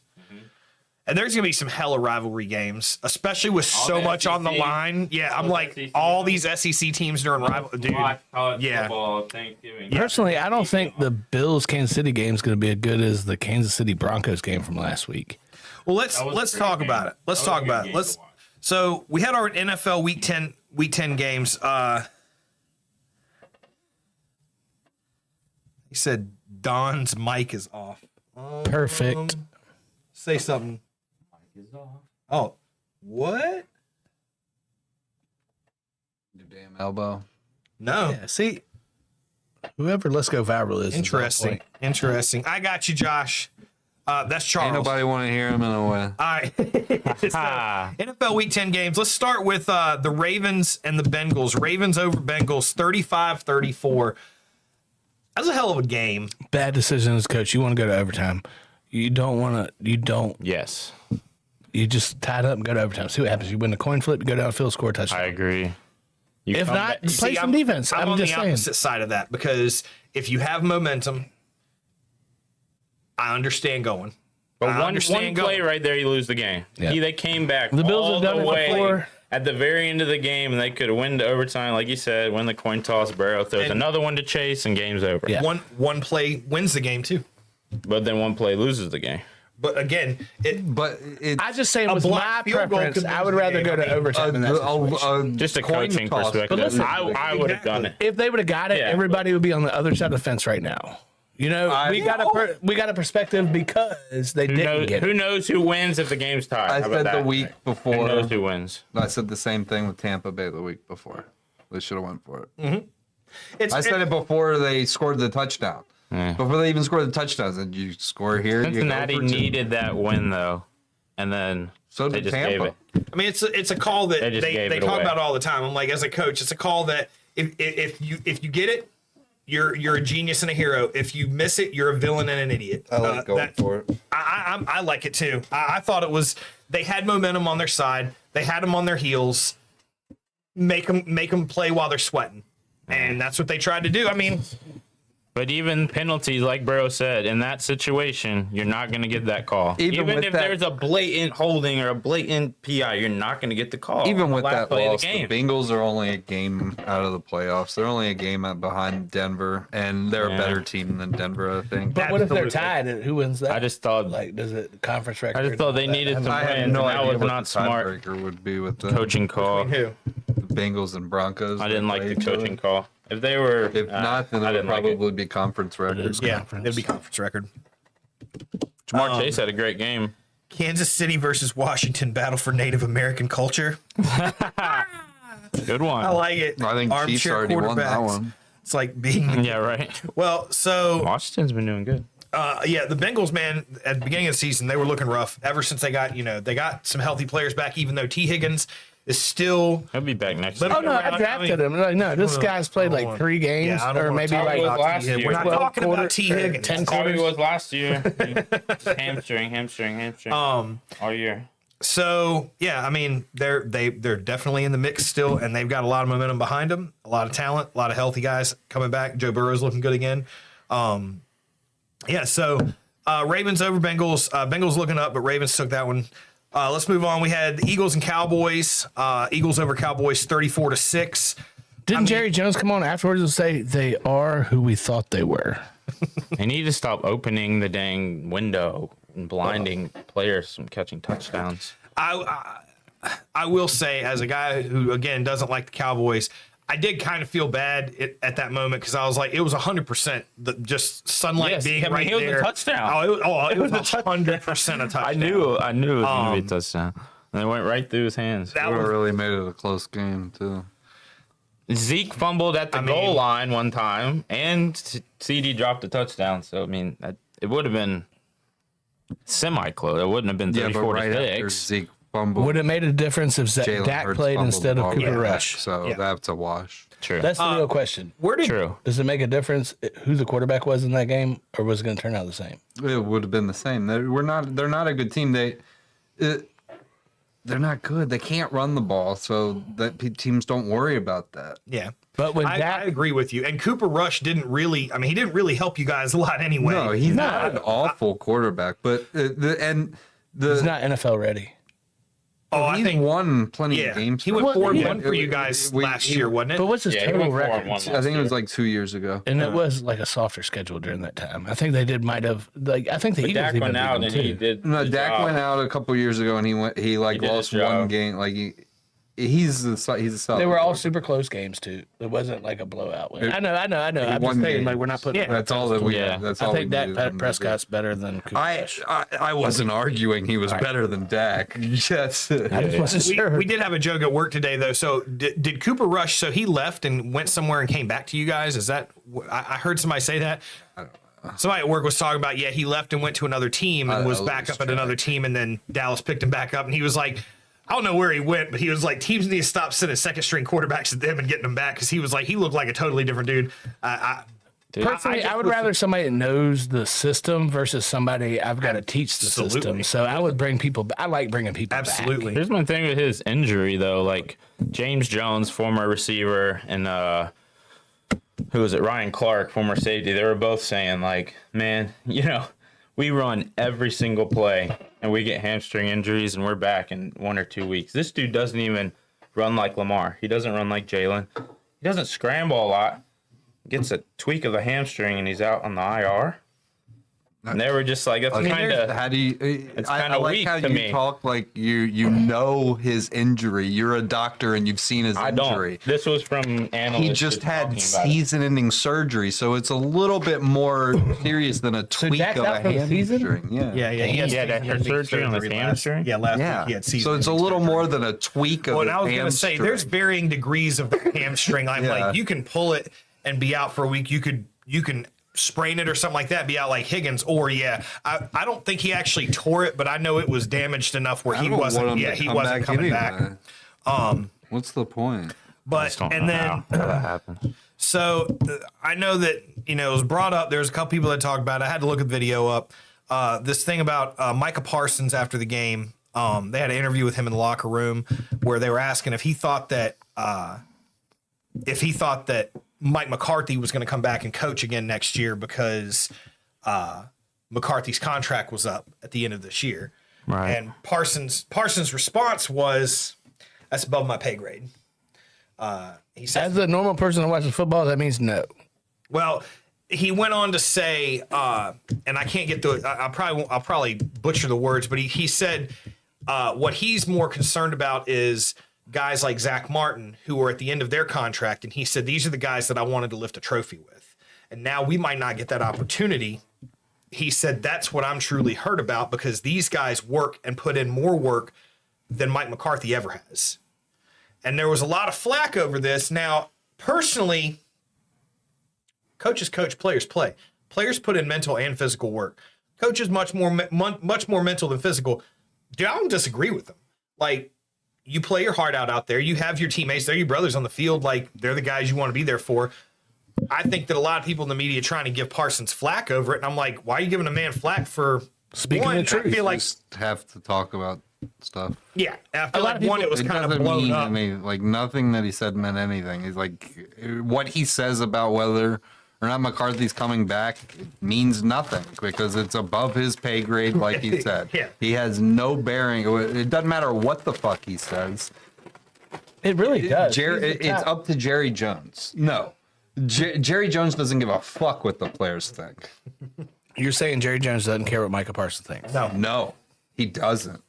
And there's gonna be some hella rivalry games, especially with All so the much on the SEC. line. Yeah, I'm Those like SEC all games. these SEC teams during rival. Dude, Watch college yeah. football, Thanksgiving. Personally, I don't think the Bills Kansas City game is going to be as good as the Kansas City Broncos game from last week. well, That was a let's great talk game. about it. Let's That was talk a good about it. game Let's. to watch. So we had our NFL Week 10 games. He said Don's mic is off. Perfect. Say something. Oh, what? Your damn elbow. No. Yeah, see, whoever Let's Go Viral is on Interesting. point. Interesting. I got you, Josh. That's Charles. Ain't nobody want to hear him in a way. All right. So, NFL Week 10 games. Let's start with the Ravens and the Bengals. Ravens over Bengals, 35-34. That's a hell of a game. Bad decision as coach. You want to go to overtime. You don't want to. You don't. Yes, You just tie it up and go to overtime. See what happens. You win the coin flip. You go downfield, score a touchdown. I agree. You If come not, back- play See, some defense. I'm I'm on just the saying. opposite side of that because if you have momentum, I understand going. but I one understand play going. right there, you lose the game. Yeah. They came back. The Bills all have done the it way before. at the very end of the game, and they could have won to overtime, like you said. Win the coin toss. Burrow throws And- another one to Chase, and game's over. Yeah. One play wins the game too. But then one play loses the game. But again, But it, I just say A with blocked my field goal preference, could I would lose the rather game. go to overtime in that situation. Just a coin coaching toss. perspective. But listen, I would have done it. If they would have got it, Yeah. everybody would be on the other side of the fence right now. You know, we got a perspective because they didn't get it. Who knows who wins if the game's tied? I How about said the that? week Who before. knows who wins? I said the same thing with Tampa Bay the week before. They should have went for it. it's I said it before they scored the touchdown. Before they even scored the touchdown, I said you score here. Cincinnati you go for two. needed that win, though. and then So they did just gave Tampa. it. I mean, it's a call that They just gave they it talk away. about all the time. I'm like, as a coach, it's a call that if you get it, you're a genius and a hero. If you miss it, you're a villain and an idiot. I like going for it. I like it too. I thought it was they had momentum on their side. They had them on their heels. Make them play while they're sweating, and that's what they tried to do. I mean, But even penalties, like Bro said, in that situation, you're not going to get that call. Even with if that- there's a blatant holding or a blatant PI, you're not going to get the call. Even with Last that play of loss, the the game. Bengals are only a game out of the playoffs. They're only a game out behind Denver, and they're a better team than Denver, I think. But what if they're Absolutely. tied? Who wins that? I just thought like, does it conference record? I just thought they and all that? needed to I win. have no and that idea was what not the smart tiebreaker would be with the coaching call. who? Bengals and Broncos. I didn't They like play the each other. coaching call. If they were, If not, then I it would didn't like it. probably be conference records. Yeah, Conference. it'd be conference record. Jamar Chase had a great game. Kansas City versus Washington battle for Native American culture. Good one. I like it. I think Chiefs Armchair already won that quarterbacks. one. It's like being Yeah, right. well. So Washington's been doing good. yeah, the Bengals, man, at the beginning of the season, they were looking rough. Ever since they got they got some healthy players back. Even though T Higgins is still He'll be back next But- year. Oh no, I drafted him. Like, no, this guy's played like 3 games, Yeah, I don't or wanna maybe talk like about last T. Higgins. year. We're not 12 talking about quarters, T or Higgins. 10 That's how he quarters. was last year. hamstring all year. So yeah, I mean they're definitely in the mix still, and they've got a lot of momentum behind them, a lot of talent, a lot of healthy guys coming back. Joe Burrow's looking good again. Yeah, so Ravens over Bengals. Bengals looking up, but Ravens took that one. Let's move on. We had the Eagles and Cowboys. Eagles over Cowboys 34-6. Didn't Jerry Jones come on afterwards and say they are who we thought they were? They need to stop opening the dang window and blinding players from catching touchdowns. I will say, as a guy who again doesn't like the Cowboys, I did kind of feel bad at that moment because I was like, it was 100% just sunlight Yes, being I mean, right it was a there. touchdown. It was 100% a touchdown. I knew it was going to be a touchdown. And it went right through his hands. That Would have was really made it a close game, too. Zeke fumbled at the goal mean- line one time, and CD dropped a touchdown. So, I mean, it would have been semi-close. It wouldn't have been Yeah, but 34 right to after 6. Zeke fumbled, Would it made a difference if Jalen Dak Hurts played fumbled instead the of ball Cooper back, Rush? So Yeah. that's a wash. True. That's the real question. where did True. Does it make a difference who the quarterback was in that game, or was it going to turn out the same? It would have been the same. They're not a good team. They're not good. They can't run the ball, so that teams don't worry about that. yeah. But when I Dak, agree with you. And Cooper Rush didn't really. I mean, he didn't really help you guys a lot anyway. No, he's not an awful quarterback, but he's not NFL ready. I he's think won plenty yeah. of games. He went Well, 4-1 yeah. for you guys last year, wasn't it? But what's his Yeah, he total went 4-1 record? last I think it year. was like 2 years ago. And it was like a softer schedule during that time. I think they might have I think the But Eagles Dak even went beat out them and too. he did. No, the Dak job. went out a couple years ago, and he like did lost his one job. game. Like he's a solid. They were all super close games too. It wasn't like a blowout win. I know. I'm just won saying, games. like we're not putting. Yeah. That's all that we. Yeah. That's I all think we needed Dak him to Prescott's better than Cooper do. Rush. I wasn't arguing he was better than Dak. Yes. I just wasn't sure. We did have a joke at work today, though. So did Cooper Rush? So he left and went somewhere and came back to you guys. Is that? I heard somebody say that. Somebody at work was talking about. Yeah, he left and went to another team and was I back was up at another team, and then Dallas picked him back up, and he was like, I don't know where he went, but he was like, teams need to stop sending second string quarterbacks at them and getting them back because he was like, he looked like a totally different dude. Personally, I would rather somebody that knows the system versus somebody I've got to teach the Absolutely. system. So I would bring people. I like bringing people Absolutely. Here's my thing with his injury, though. Like James Jones, former receiver, and who was it? Ryan Clark, former safety. They were both saying, like, man, we run every single play and we get hamstring injuries and we're back in 1 or 2 weeks. This dude doesn't even run like Lamar. He doesn't run like Jalen. He doesn't scramble a lot. Gets a tweak of the hamstring and he's out on the IR. And they were just like, that's kind of. How do you? It's I kinda like weak how to you me. talk like you know his injury. You're a doctor and you've seen his I injury. don't. This was from analysts. He just had talking about it. season-ending surgery, so it's a little bit more serious than a tweak Dak's of a out for the season? hamstring. Yeah. He had Yeah, that surgery on his hamstring? last Yeah. week he had season. So it's a little more than a tweak of Well, a and I was hamstring. going to say, there's varying degrees of the hamstring. I'm Yeah. like, you can pull it and be out for a week. You can sprain it or something like that, be out like Higgins. Or I don't think he actually tore it, but I know it was damaged enough where he wasn't. Yeah, he wasn't coming back. What's the point? But and then how that happened. so I know that it was brought up. There's a couple people that talked about it. I had to look the video up. This thing about Micah Parsons after the game. They had an interview with him in the locker room where they were asking if he thought that Mike McCarthy was going to come back and coach again next year because McCarthy's contract was up at the end of this year. Right. And Parsons' response was, "That's above my pay grade." He said, As a normal person that watches football, that means no. well, he went on to say, and I can't get I'll probably butcher the words, but he said what he's more concerned about is guys like Zach Martin who are at the end of their contract, and he said these are the guys that I wanted to lift a trophy with, and now we might not get that opportunity. He said that's what I'm truly hurt about because these guys work and put in more work than Mike McCarthy ever has. And there was a lot of flack over this. Now, personally, coaches coach, players play. Players put in mental and physical work. Coaches much more mental than physical. Dude, I don't disagree with them. Like, you play your heart out there. You have your teammates. They're your brothers on the field. Like, they're the guys you want to be there for. I think that a lot of people in the media are trying to give Parsons flack over it. And I'm like, why are you giving a man flack for Speaking one? the truth. I feel like, Just have to talk about stuff. yeah, I feel like one, it was It kind of doesn't blown mean up. like nothing that he said meant anything. He's like what he says about whether or not McCarthy's coming back means nothing because it's above his pay grade, like he said. Yeah. He has no bearing. It doesn't matter what the fuck he says. It really does. It's up to Jerry Jones. No. Jerry Jones doesn't give a fuck what the players think. You're saying Jerry Jones doesn't care what Micah Parsons thinks. No, he doesn't.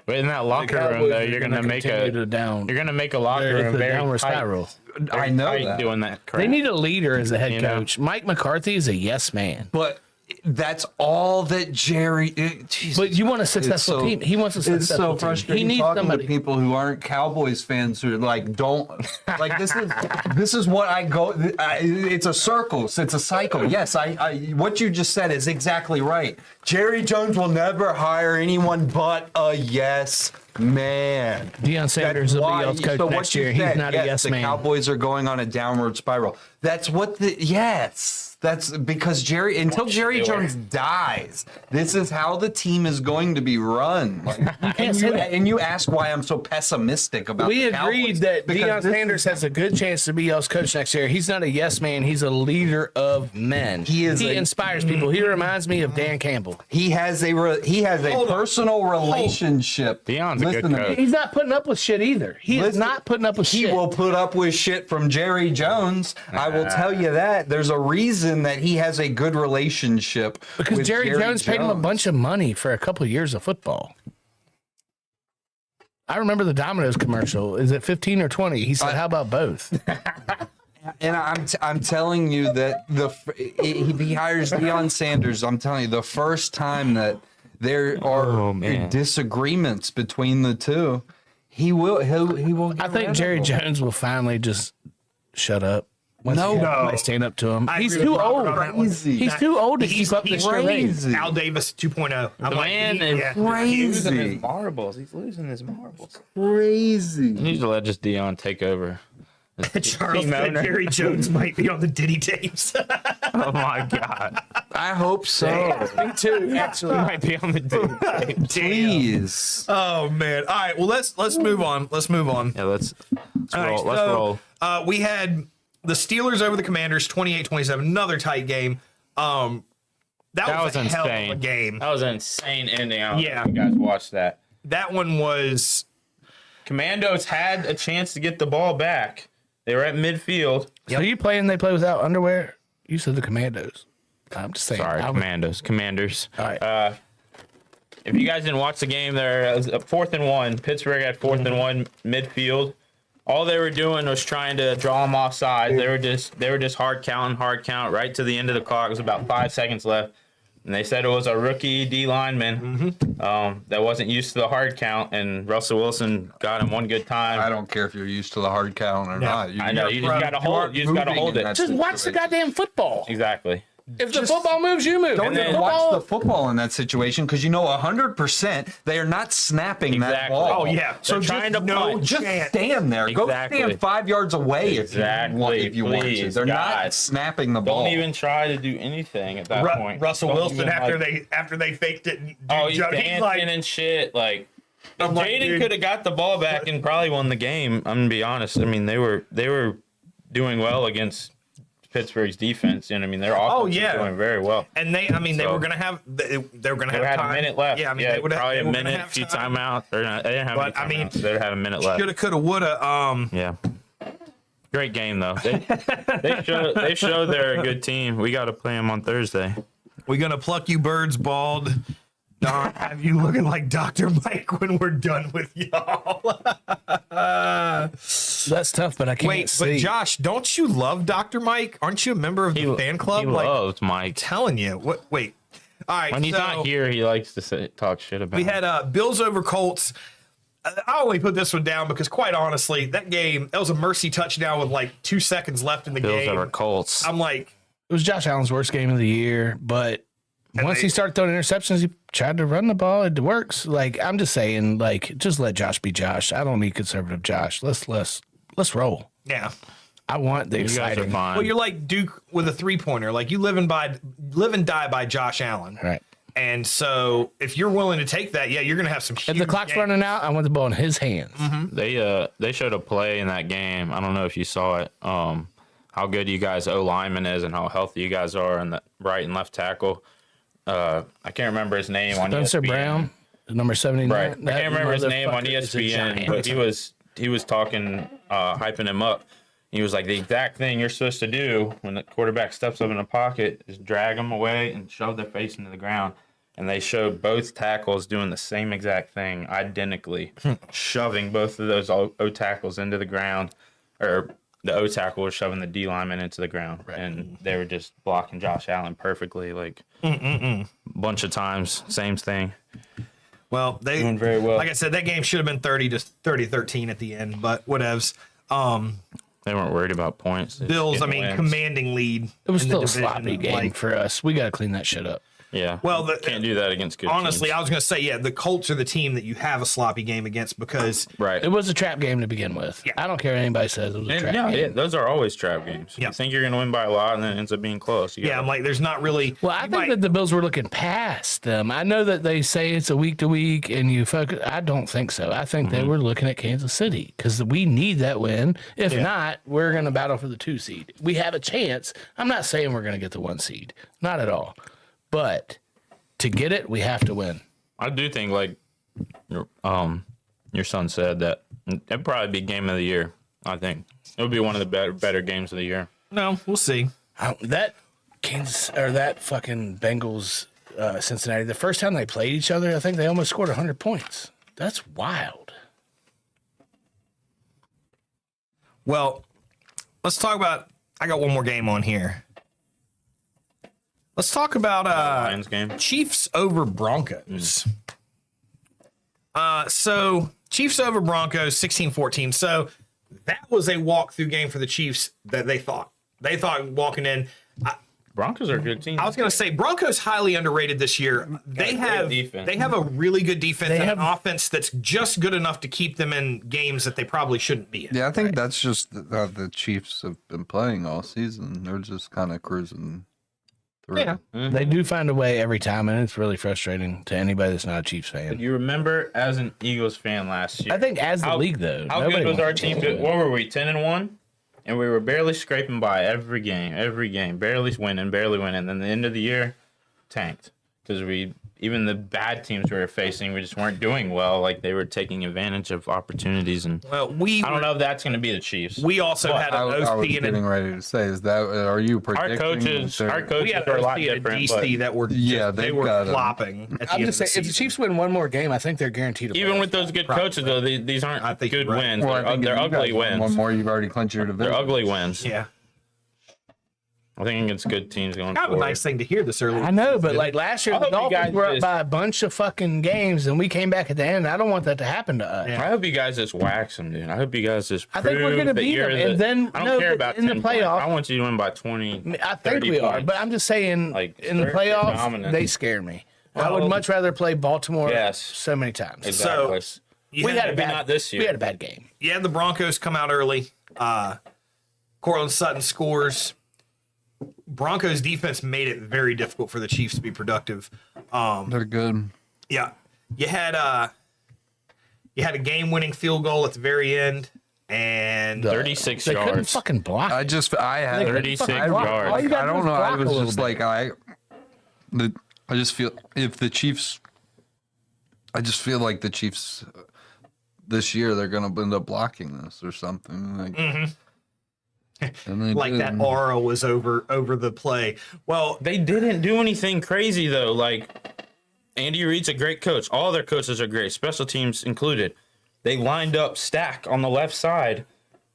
But in that locker room, though, you're gonna make a locker room very downward tight. spiral. I know Tight that. doing that. Crap. They need a leader as a head You know? coach. Mike McCarthy is a yes man. But that's all that Jerry. Jesus But you want a successful so- team. He wants a It's successful so team. frustrating He needs talking somebody. to people who aren't Cowboys fans who like don't like this is what I go. It's a circle. It's a cycle. Yes, I what you just said is exactly right. Jerry Jones will never hire anyone but a yes man. Deion Sanders will be why- y'all's coach so what next you year. He's said, not a yes the man. Cowboys are going on a downward spiral. That's what that's because Jerry Jones dies. This is how the team is going to be run. Like, and you ask why I'm so pessimistic about We the agreed Cowboys, that because Deion this Sanders has a good chance to be y'all's coach next year. He's not a yes man. He's a leader of men. He inspires people. He reminds me of Dan Campbell. He has a personal relationship. Deion's a good Listen to me. coach. He's not putting up with shit either. He is Listen, not putting up with He shit. will put up with shit from Jerry Jones. I will tell you that. There's a reason that he has a good relationship Because with Jerry Jones paid him a Jones. bunch of money for a couple of years of football. I remember the Domino's commercial. Is it 15 or 20? He said, "How about both?" And I'm telling you that if he hires Deion Sanders, I'm telling you the first time that there are disagreements between the two, he will. I think Jerry Jones will finally just shut up. I stand up to him. He's agree too with Robert old. on that one. He's too old to keep up this charade. crazy. Al Davis 2.0. I'm like, man he- is yeah. losing Crazy. his marbles. He's losing his marbles. Crazy. You need to let just Deion take over. Charles Team said owner. Jerry Jones might be on the Diddy tapes. Oh my God. I hope so. Me too, actually. Might be on the dude. Please. Oh man. All right. Well, let's move on. Let's move on. Yeah, let's All right, roll. Let's so, roll. We had the Steelers over the Commanders, 28-27. Another tight game. That was a insane. hell of a game. That was an insane ending. I don't know Yeah. if you guys watched that. That one was. Commandos had a chance to get the ball back. They were at midfield. So you playing? They play without underwear? You said the Commandos. I'm just saying. Sorry, Commanders. All right. If you guys didn't watch the game, there was a 4th and 1. Pittsburgh had 4th and 1 midfield. All they were doing was trying to draw them off sides. They were just hard count right to the end of the clock. It was about 5 seconds left. And they said it was a rookie D lineman that wasn't used to the hard count, and Russell Wilson got him one good time. I don't care if you're used to the hard count or not. I know, you just gotta hold. You just gotta hold it. Just watch the goddamn football. Exactly. If the football moves, you move. Don't And even then watch the football in that situation because 100% they are not snapping that Exactly. ball. Oh, yeah. So They're trying to no, punch. just stand there. Exactly. Go stand 5 yards away Exactly. if you want to. Please, They're not guys. snapping the ball. Don't even try to do anything at that point. Russell Don't Wilson even, after they faked it. he's dancing and shit. Like, I'm like, Jaden dude. could have got the ball back and probably won the game. I'm gonna be honest. I mean, they were doing well against Pittsburgh's defense, and I mean, their offense was doing very well. And they were gonna have they were gonna have They had time. a minute left. Yeah, I mean, yeah, they would probably have a minute, a few timeouts. Or not, they didn't have But, I any mean, timeouts. They had a minute left. Shoulda, coulda, woulda. Yeah. Great game though. They showed they're a good team. We got to play them on Thursday. We're gonna pluck you birds bald. Don, have you looking like Dr. Mike when we're done with y'all? That's tough, but I can't Wait, see. but Josh, don't you love Dr. Mike? Aren't you a member of the fan club? He loves Mike. Telling you. What? Wait. All right. When he's so not here, he likes to talk shit about. we had Bills over Colts. I only put this one down because, quite honestly, that was a mercy touchdown with like 2 seconds left in the Bills game. over Colts. I'm like, It was Josh Allen's worst game of the year, but once he started throwing interceptions, he tried to run the ball. It works. Like, I'm just saying, like, just let Josh be Josh. I don't need conservative Josh. Let's roll. yeah. I want the You guys are exciting. fine. Well, you're like Duke with a 3-pointer. Like, you live and die by Josh Allen. Right. And so, if you're willing to take that, yeah, you're going to have some. If the clock's running out, I want the ball in his hands. They showed a play in that game. I don't know if you saw it. How good you guys O lineman is and how healthy you guys are in the right and left tackle. I can't remember his name on Spencer ESPN. Brown, number 79. Right. I can't remember his name on motherfucker is a ESPN, giant. but he was talking, hyping him up. He was like, the exact thing you're supposed to do when the quarterback steps up in the pocket is drag them away and shove their face into the ground. And they showed both tackles doing the same exact thing, identically, shoving both of those O tackles into the ground, or the O tackle was shoving the D lineman into the ground, and they were just blocking Josh Allen perfectly, like a bunch of times, same thing. Well, they Doing very well. Like I said, that game should have been 30-13 at the end, but whatevs. They weren't worried about points. They just Bills, I getting mean, wins. commanding lead. It was in the still a division. sloppy game Like, for us. We got to clean that shit up. Yeah. Well, Can't do that against good honestly, teams. I was going to say, yeah, the Colts are the team that you have a sloppy game against because Right. It was a trap game to begin with. Yeah. I don't care what anybody says. It was a And trap yeah, game. those are always trap games. Yeah. You think you're going to win by a lot, and then it ends up being close. You yeah, gotta- I'm like, there's not really. Well, I think that the Bills were looking past them. I know that they say it's a week to week and you focus. I don't think so. I think they were looking at Kansas City because we need that win. If not, we're going to battle for the 2 seed. We have a chance. I'm not saying we're going to get the 1 seed. Not at all. But to get it, we have to win. I do think, like your son said, that it'd probably be game of the year. I think it would be one of the better games of the year. No, we'll see. That Kansas or that fucking Bengals Cincinnati, the first time they played each other, I think they almost scored 100 points. That's wild. Well, let's talk about. I got one more game on here. Let's talk about Lions game. Chiefs over Broncos. So Chiefs over Broncos 16-14. So that was a walkthrough game for the Chiefs that they thought. They thought walking in. Broncos are a good team. I was going to say Broncos highly underrated this year. They have defense. they have a really good defense They and have- an offense that's just good enough to keep them in games that they probably shouldn't be in. Yeah, I think that's just how the Chiefs have been playing all season. They're just kind of cruising through. Yeah. They do find a way every time, and it's really frustrating to anybody that's not a Chiefs fan. You remember as an Eagles fan last year? I think as the How- league, though. How nobody good was wants our the team? Chiefs to win. What were we? 10-1, and we were barely scraping by every game, barely winning. Then the end of the year, tanked because even the bad teams we were facing, we just weren't doing well. Like they were taking advantage of opportunities, and Well, I don't know if that's going to be the Chiefs. We also had I an was OC and getting a, ready to say, is that are you Our predicting? coaches that they're- we had are a an lot OC and a different. DC But that were Yeah, they they've were got 'em. flopping at the I'm end just of saying, the if the season. Chiefs win one more game, I think they're guaranteed to even play. with those good coaches, though, these I aren't think good you're right. wins. Well, I think They're if you ugly guys win wins. one more, you've already clinched your division. They're ugly wins. Yeah. I think it's good teams going Kind of a forward. nice thing to hear this early. I know, but like last year, I the hope you Dolphins guys were up just- by a bunch of fucking games, and we came back at the end. I don't want that to happen to us. I hope you guys just wax them, dude. I hope you guys just. I think we're prove gonna that beat you're them, and then I don't no, care but about in the 10 points. playoff- I want you to win by 20. I think 30 we are, points. but I'm just saying, Like, in the they're playoffs, dominant. they scare me. I Well, would much rather play Baltimore yes. so many times. Exactly. You We had had a maybe bad, not this year. We had a bad game. You had the Broncos come out early. Cortland Sutton scores. Broncos defense made it very difficult for the Chiefs to be productive. They're good. Yeah, you had a game-winning field goal at the very end, and 36 They couldn't yards. fucking block. I had 36 I, yards. All you gotta I do don't is know. I block a was little just bit. like I just feel if the Chiefs. I just feel like the Chiefs this year they're gonna end up blocking this or something like. And they like that did. aura was over the play. Well, They didn't do anything crazy though. Like Andy Reid's a great coach. All their coaches are great, special teams included. They lined up stack on the left side,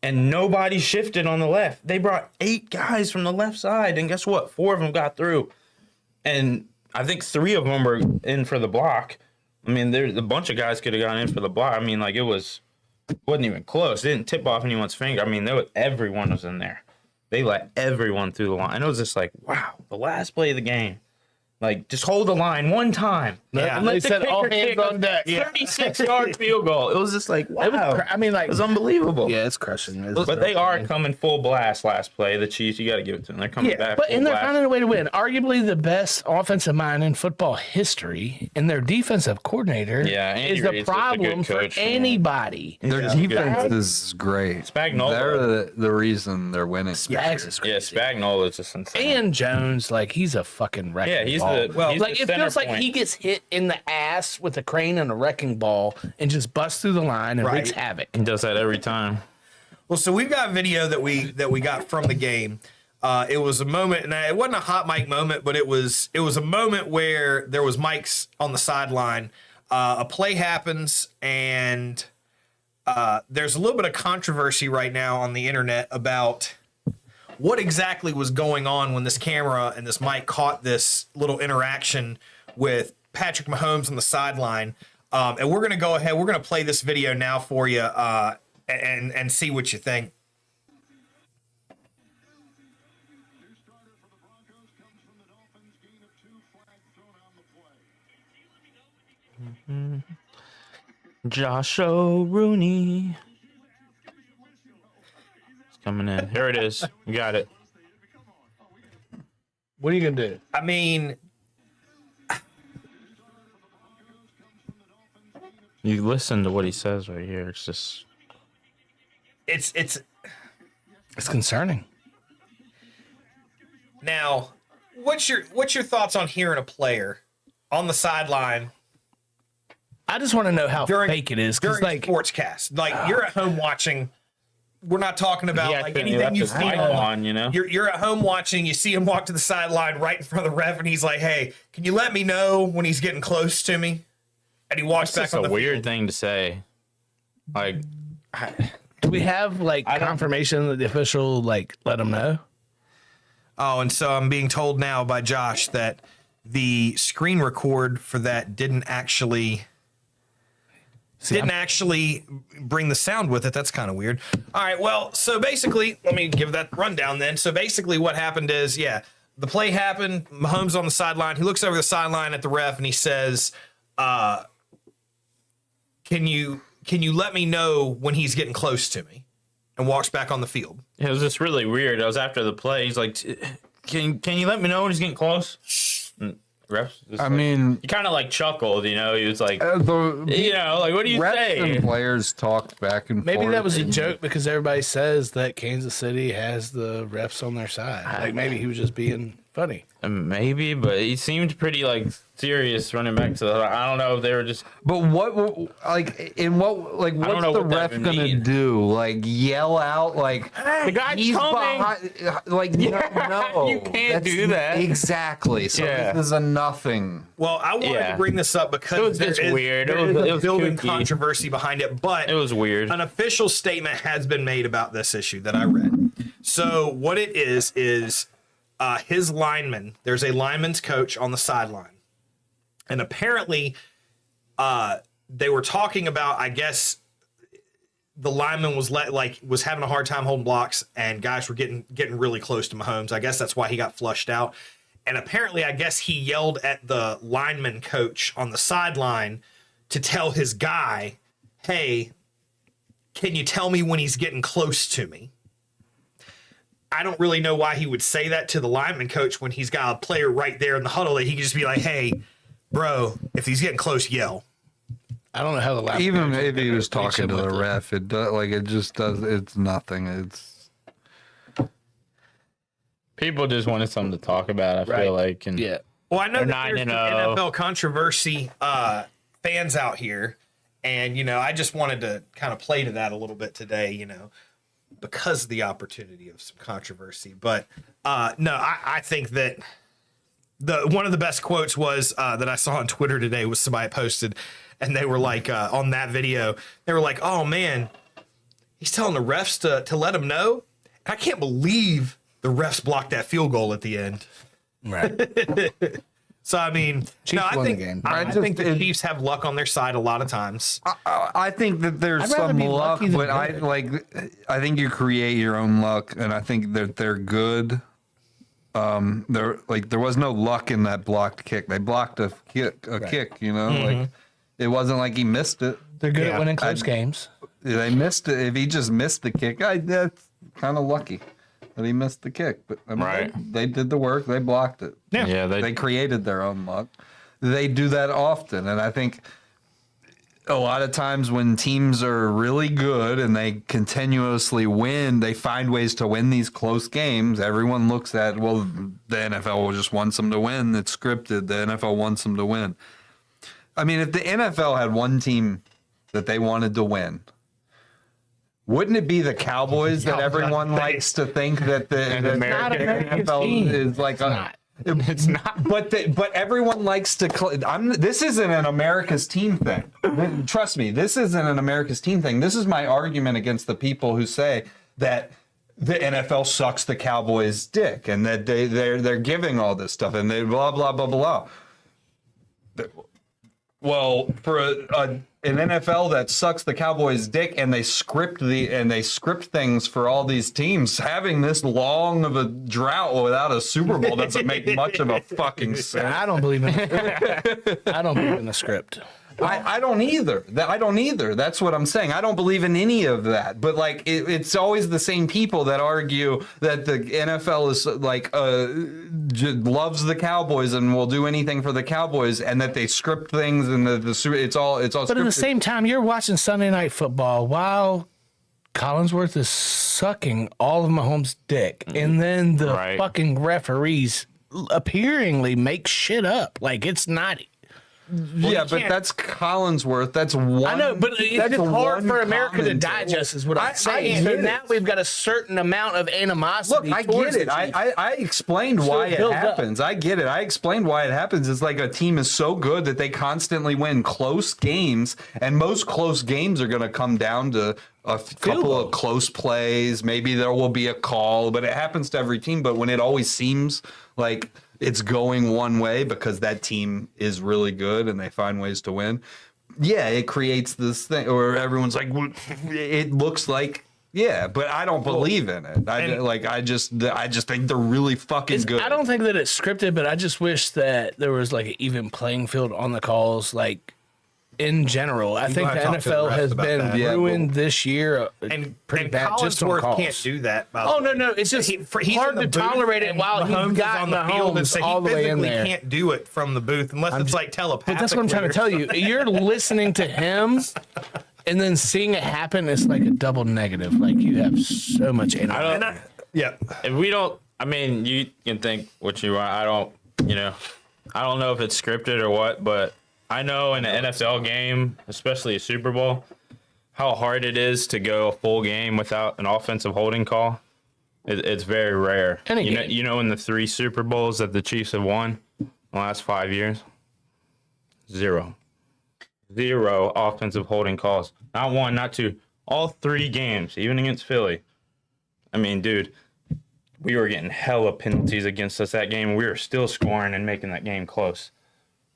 and nobody shifted on the left. They brought 8 guys from the left side, and guess what? 4 of them got through, and I think 3 of them were in for the block. I mean, there's a bunch of guys could have gone in for the block. I mean, like it wasn't even close. It didn't tip off anyone's finger. I mean, everyone was in there. They let everyone through the line. And it was just like, wow, the last play of the game. Like, just hold the line one time. Yeah. And let They the said all kicker hands kick on deck. 36-yard field goal. It was just like, wow. It was, I mean, like, It was unbelievable. yeah, it's crushing. But they are coming full blast last play. The Chiefs, you got to give it to them. They're coming Yeah, back but full and they're blast. finding a way to win. Arguably the best offensive mind in football history, and their defensive coordinator Yeah, Andy is a Reid's just a problem good for coach, man. anybody. Their Yeah. defense is great. Spagnuolo. They're the reason they're winning. Spags is Yeah, crazy. Spagnuolo is just insane. And Jones, like he's a fucking wrecking Yeah, he's ball. the- Well, he's like the it feels center like point. he gets hit in the ass with a crane and a wrecking ball and just busts through the line and Right. wreaks havoc. He does that every time. well, so we've got video that we got from the game. It was a moment, and it wasn't a hot mic moment, but it was a moment where there was mics on the sideline. A play happens, and there's a little bit of controversy right now on the internet about what exactly was going on when this camera and this mic caught this little interaction with Patrick Mahomes on the sideline. And we're going to go ahead. We're going to play this video now for you and see what you think. Josh O'Rooney. It's coming in. Here it is. We got it. What are you gonna do? I mean, You listen to what he says right here. It's just it's It's concerning. now. What's your thoughts on hearing a player on the sideline I just want to know how during fake it is because, during like, sportscast? Like you're at home watching. We're not talking about Yeah, like he anything left you've his seen mic on. on, you know. You're at home watching. You see him walk to the sideline right in front of the ref, and he's like, "Hey, can you let me know when he's getting close to me?" And he walks That's back on a the weird field. thing to say. Like, do we have like confirmation that the official like let them know? Oh, and so I'm being told now by Josh that the screen record for that didn't actually bring the sound with it. That's kind of weird. All right, well, so basically, let me give that rundown then. So basically what happened is, yeah, the play happened. Mahomes on the sideline. He looks over the sideline at the ref and he says, can you let me know when he's getting close to me? And walks back on the field. it was just really weird. I was after the play. He's like, "Can you let me know when he's getting close?" And refs. just I like- mean, he kind of like chuckled. You know, he was like, the you know, like what do you refs say? and players talked back and Maybe forth. that was a joke because everybody says that Kansas City has the refs on their side. Like maybe he was just being funny. Maybe, but he seemed pretty like serious running back to the. I don't know if they were just. But what, like, in what, like, don't what's know the what that ref would gonna mean. do? Like, yell out, like, The guy's he's coming. behind, like, no, You can't do that. Exactly. So Yeah. this is a nothing. Well, I wanted Yeah. to bring this up because It was there just is- weird. there It was- is a it was building kooky. controversy behind it, but It was weird. an official statement has been made about this issue that I read. So what it is his lineman, there's a lineman's coach on the sideline. And apparently they were talking about, I guess, the lineman was was having a hard time holding blocks, and guys were getting really close to Mahomes. I guess that's why he got flushed out. And apparently, I guess he yelled at the lineman coach on the sideline to tell his guy, hey, can you tell me when he's getting close to me? I don't really know why he would say that to the lineman coach when he's got a player right there in the huddle that he could just be like, hey, bro, if he's getting close, yell. I don't know how the last Even if he was talking to the ref, it does, it just does. It's nothing. It's People just wanted something to talk about. I feel like, and Well, I know They're that there's 9-0. NFL controversy fans out here, and I just wanted to kind of play to that a little bit today, because of the opportunity of some controversy. But no, I think that one of the best quotes was that I saw on Twitter today was somebody posted, and they were like on that video, they were like, "Oh man, he's telling the refs to let him know." I can't believe the refs blocked that field goal at the end. Right. So I mean, Chiefs I won think the game. I think the Chiefs have luck on their side a lot of times. I think that there's I'd rather some be luck, lucky than but I think you create your own luck, and I think that they're good. There was no luck in that blocked kick. They blocked a kick, like it wasn't like he missed it. They're good at winning close games. They missed it. If he just missed the kick, that's kind of lucky that he missed the kick. But I mean, they did the work. They blocked it. yeah, They created their own luck. They do that often, and I think a lot of times when teams are really good and they continuously win, they find ways to win these close games. Everyone looks at, well, the NFL just wants them to win. It's scripted. The NFL wants them to win. I mean, if the NFL had one team that they wanted to win, wouldn't it be the Cowboys that everyone likes to think that the American NFL is like a... it's not. But everyone likes to. This isn't an America's team thing. Trust me, this isn't an America's team thing. This is my argument against the people who say that the NFL sucks the Cowboys' dick and that they're giving all this stuff and they blah blah blah blah. Well, for an NFL that sucks the Cowboys' dick and they script things for all these teams, having this long of a drought without a Super Bowl doesn't make much of a fucking sense. I don't believe in I don't believe in the script. I don't either. I don't either. That's what I'm saying. I don't believe in any of that. But like, it's always the same people that argue that the NFL is like loves the Cowboys and will do anything for the Cowboys, and that they script things and it's all. But scripted. at the same time, you're watching Sunday Night Football while Collinsworth is sucking all of Mahomes' dick, and then the fucking referees appearingly make shit up. Like, it's not. Yeah, but that's Collinsworth. That's one. I know, but it's hard for America to digest, is what I'm saying. So now we've got a certain amount of animosity. Look, I get it. I explained why it happens. I get it. I explained why it happens. It's like a team is so good that they constantly win close games, and most close games are going to come down to a couple of close plays. Maybe there will be a call, but it happens to every team. But when it always seems like it's going one way because that team is really good and they find ways to win, yeah, it creates this thing where everyone's like, well, it looks like, yeah, but I don't believe in it. I just think they're really fucking good. I don't think that it's scripted, but I just wish that there was like an even playing field on the calls, like in general. I think the NFL has been ruined this year and pretty bad just on calls. Can't do that. Oh no, it's just he's hard to tolerate it while he's got on the field and so all the way in there. He can't do it from the booth unless it's like telepathic. But that's what I'm trying to tell you. You're listening to him, and then seeing it happen is like a double negative. Like, you have so much energy. If we don't, I mean, you can think what you want. I don't know if it's scripted or what, but I know in an NFL game, especially a Super Bowl, how hard it is to go a full game without an offensive holding call. It's very rare. You know, in the 3 Super Bowls that the Chiefs have won in the last 5 years, 0 offensive holding calls. Not 1, not 2. All 3 games, even against Philly. I mean, dude, we were getting hella penalties against us that game. We were still scoring and making that game close.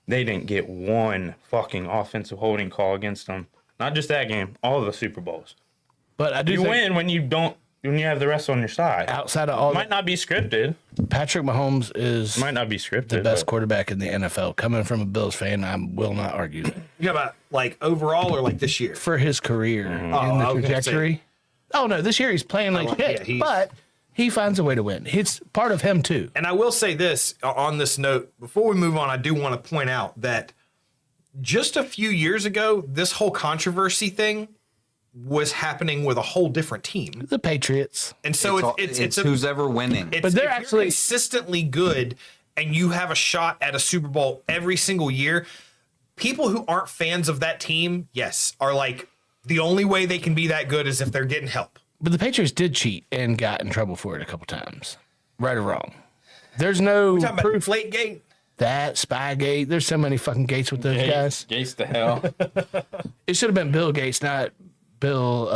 They didn't get one fucking offensive holding call against them. Not just that game, all of the Super Bowls. But I do You think win when you have the rest on your side. outside of all Might not be scripted. Patrick Mahomes is Might not be scripted. the best but quarterback in the NFL. Coming from a Bills fan, I will not argue that. You talking about like overall or like this year? For his career and Oh, the I was gonna trajectory. Oh no, this year he's playing like shit, yeah, he's- but he finds a way to win. It's part of him too. And I will say this on this note, before we move on, I do want to point out that just a few years ago, this whole controversy thing was happening with a whole different team. The Patriots. And so it's who's ever winning. It's, But they're if you're actually- consistently good and you have a shot at a Super Bowl every single year, people who aren't fans of that team, yes, are like, the only way they can be that good is if they're getting help. But the Patriots did cheat and got in trouble for it a couple times. Right or wrong. There's no Talking about proof Deflategate. that Spygate. There's so many fucking gates with those guys. Gates to hell. It should have been Bill Gates, not Bill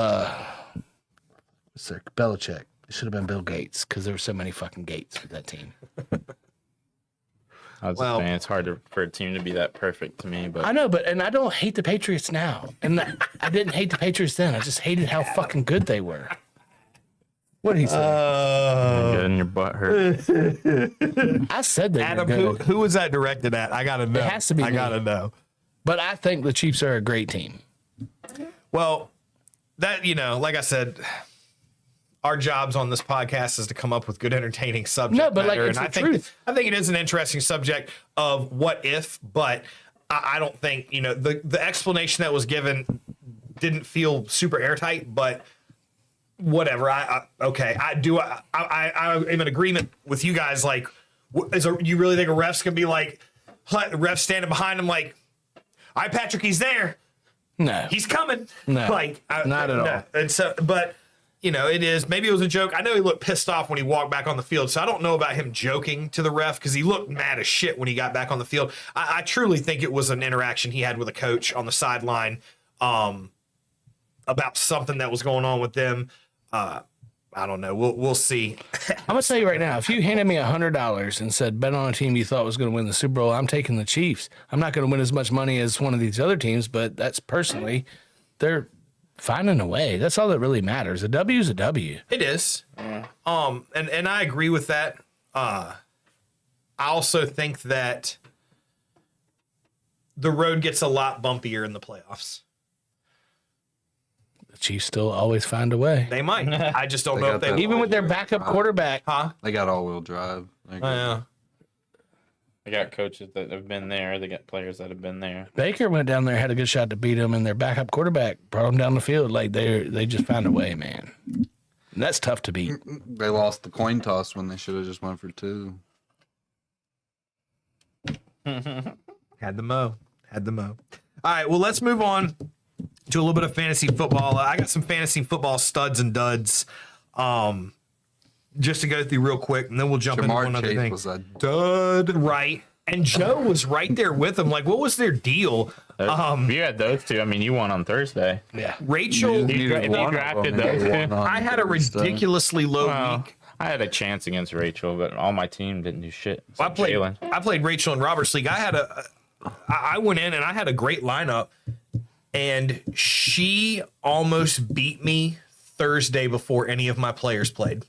Sir Belichick. It should have been Bill Gates because there were so many fucking gates with that team. I was Well- saying it's hard for a team to be that perfect to me, but I know, and I don't hate the Patriots now. And I didn't hate the Patriots then. I just hated how fucking good they were. What did he say? good in your butt hurt. I said they Adam, were good. who was that directed at? I gotta know. It has to be I me. gotta know. But I think the Chiefs are a great team. Well, that, like I said, our jobs on this podcast is to come up with good, entertaining subject No, but, like, matter. it's And the I think truth. I think it is an interesting subject of what if, but I don't think the explanation that was given didn't feel super airtight. But whatever. I am in agreement with you guys. Like, you really think a ref's gonna be like, the ref standing behind him like, all right, Patrick, he's there. No. He's coming. No, Like, not at all. And so, but it is. Maybe it was a joke. I know he looked pissed off when he walked back on the field, so I don't know about him joking to the ref because he looked mad as shit when he got back on the field. I truly think it was an interaction he had with a coach on the sideline about something that was going on with them. I don't know. We'll see. I'm gonna tell you right now, if you handed me $100 and said bet on a team you thought was gonna win the Super Bowl, I'm taking the Chiefs. I'm not gonna win as much money as one of these other teams, but that's personally, they're finding a way. That's all that really matters. A W is a W. It is. And I agree with that. I also think that the road gets a lot bumpier in the playoffs. The Chiefs still always find a way. They might. I just don't know if got they that. Even with their backup quarterback. Huh? They got all-wheel drive. Yeah. They got coaches that have been there. They got players that have been there. Baker went down there, had a good shot to beat him, and their backup quarterback brought them down the field. Like they just found a way, man. And that's tough to beat. They lost the coin toss when they should have just went for two. Had the mo. All right. Well, let's move on to a little bit of fantasy football. I got some fantasy football studs and duds. Just to go through real quick, and then we'll jump into one Jamar other Chase thing. was a dud. Right. And Joe was right there with him. Like, what was their deal? If you had those two, I mean, you won on Thursday. Yeah. Rachel, You Neither one of drafted them those. won on I had a Thursday. ridiculously low Well, week. I had a chance against Rachel, but all my team didn't do shit. I played. Jalen. I played Rachel in Roberts League. I went in and I had a great lineup, and she almost beat me Thursday before any of my players played.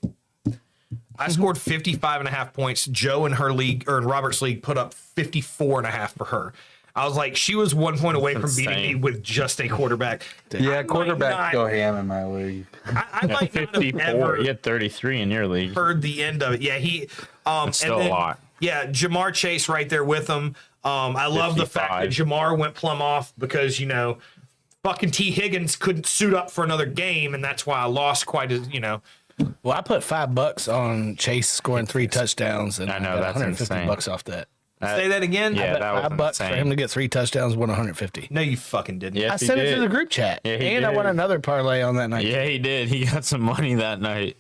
I scored 55.5 points. Joe in her league, or in Roberts League, put up 54.5 for her. I was like, she was 1 point away from beating me insane. with just a quarterback. Yeah, I quarterbacks might go ham in my league. I might not have 54. ever You had 33 in your league. heard the end of it. Yeah, he. Still a lot. Yeah, Jamar Chase right there with him. I love the fact that 55. Jamar went plumb off because fucking T. Higgins couldn't suit up for another game, and that's why I lost quite as Well, I put $5 on Chase scoring 3 touchdowns, and I know, got that's 150 insane. bucks off that. Say that again. Yeah, Bet that was $5 for him insane. to get 3 touchdowns, won 150. No, you fucking didn't. Yes, I he sent it did. to the group chat, Yeah, he and I did. won another parlay on that night. Yeah, he did. He got some money that night.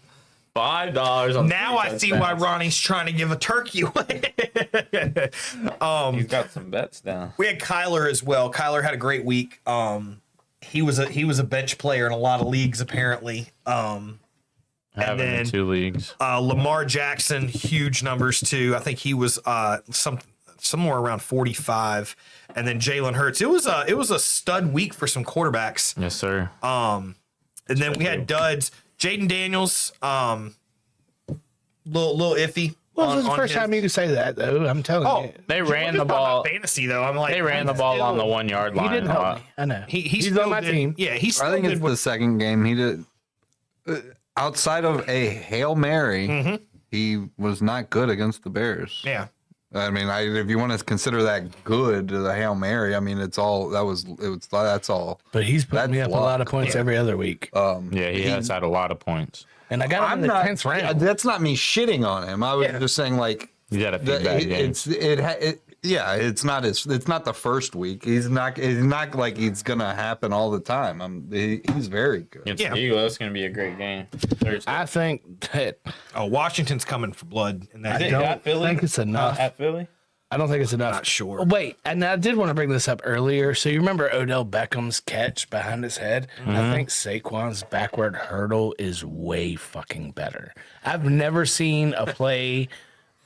$5 on. Now I see why Ronnie's trying to give a turkey away. He's got some bets down. We had Kyler as well. Kyler had a great week. He was a bench player in a lot of leagues apparently. I have him in 2 leagues. Lamar Jackson, huge numbers too. I think he was somewhere around 45, and then Jalen Hurts. It was a stud week for some quarterbacks. Yes, sir. And then we had duds. Jaden Daniels, little iffy. Well, this is the first time you can say that, though. I'm telling you. They ran We're the just talking ball. about fantasy though. I'm like They ran the ball on the 1 yard line. He didn't a help lot. me. I know. He's on still my did- team. Yeah, he's still I think did it's what- the second game he did. Outside of a Hail Mary, he was not good against the Bears. yeah. I mean, if you want to consider that good, the Hail Mary, I mean, that's all. That's all. But he's putting me That's up a lot of luck. points every other week. Yeah, he has had a lot of points. And I got him I'm in the not. 10th round. That's not me shitting on him. I was just saying, like, He's had a few bad games. it's not the first week. It's not like it's gonna happen all the time. He's very good. Against Yeah. the Eagles, that's going to be a great game. Thursday. I think that Oh, Washington's coming for blood in that game. don't At Philly? think it's enough. At Philly? I don't think it's enough. Not sure. Oh, wait, and I did want to bring this up earlier. So you remember Odell Beckham's catch behind his head? I think Saquon's backward hurdle is way fucking better. I've never seen a play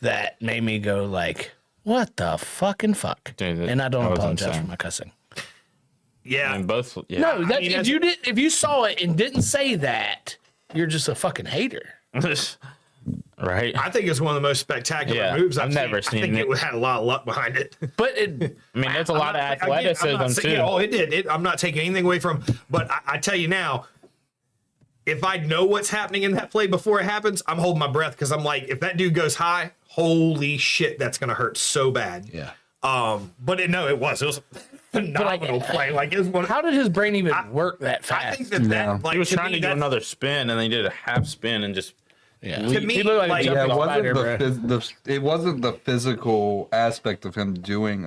that made me go like, "What the fucking fuck?" Dude, and I don't that was apologize insane. for my cussing. Yeah. And both. Yeah. No, that, mean, if you saw it and didn't say that, you're just a fucking hater. Right? I think it's one of the most spectacular Yeah, moves I've never I seen think it. it had a lot of luck behind it. But it, I mean, there's a lot of I'm not athleticism, saying- too. Oh, it did. I'm not taking anything away from. But I tell you now, if I know what's happening in that play before it happens, I'm holding my breath because I'm like, if that dude goes high, holy shit, that's gonna hurt so bad. yeah. But it was a phenomenal play. Like it was one. How did his brain even work that fast? I think that like He was to trying me, to do that's- another spin, and then he did a half spin and just. yeah. to me, he looked like- a Yeah, jumping it wasn't spider, bro. it wasn't the physical aspect of him doing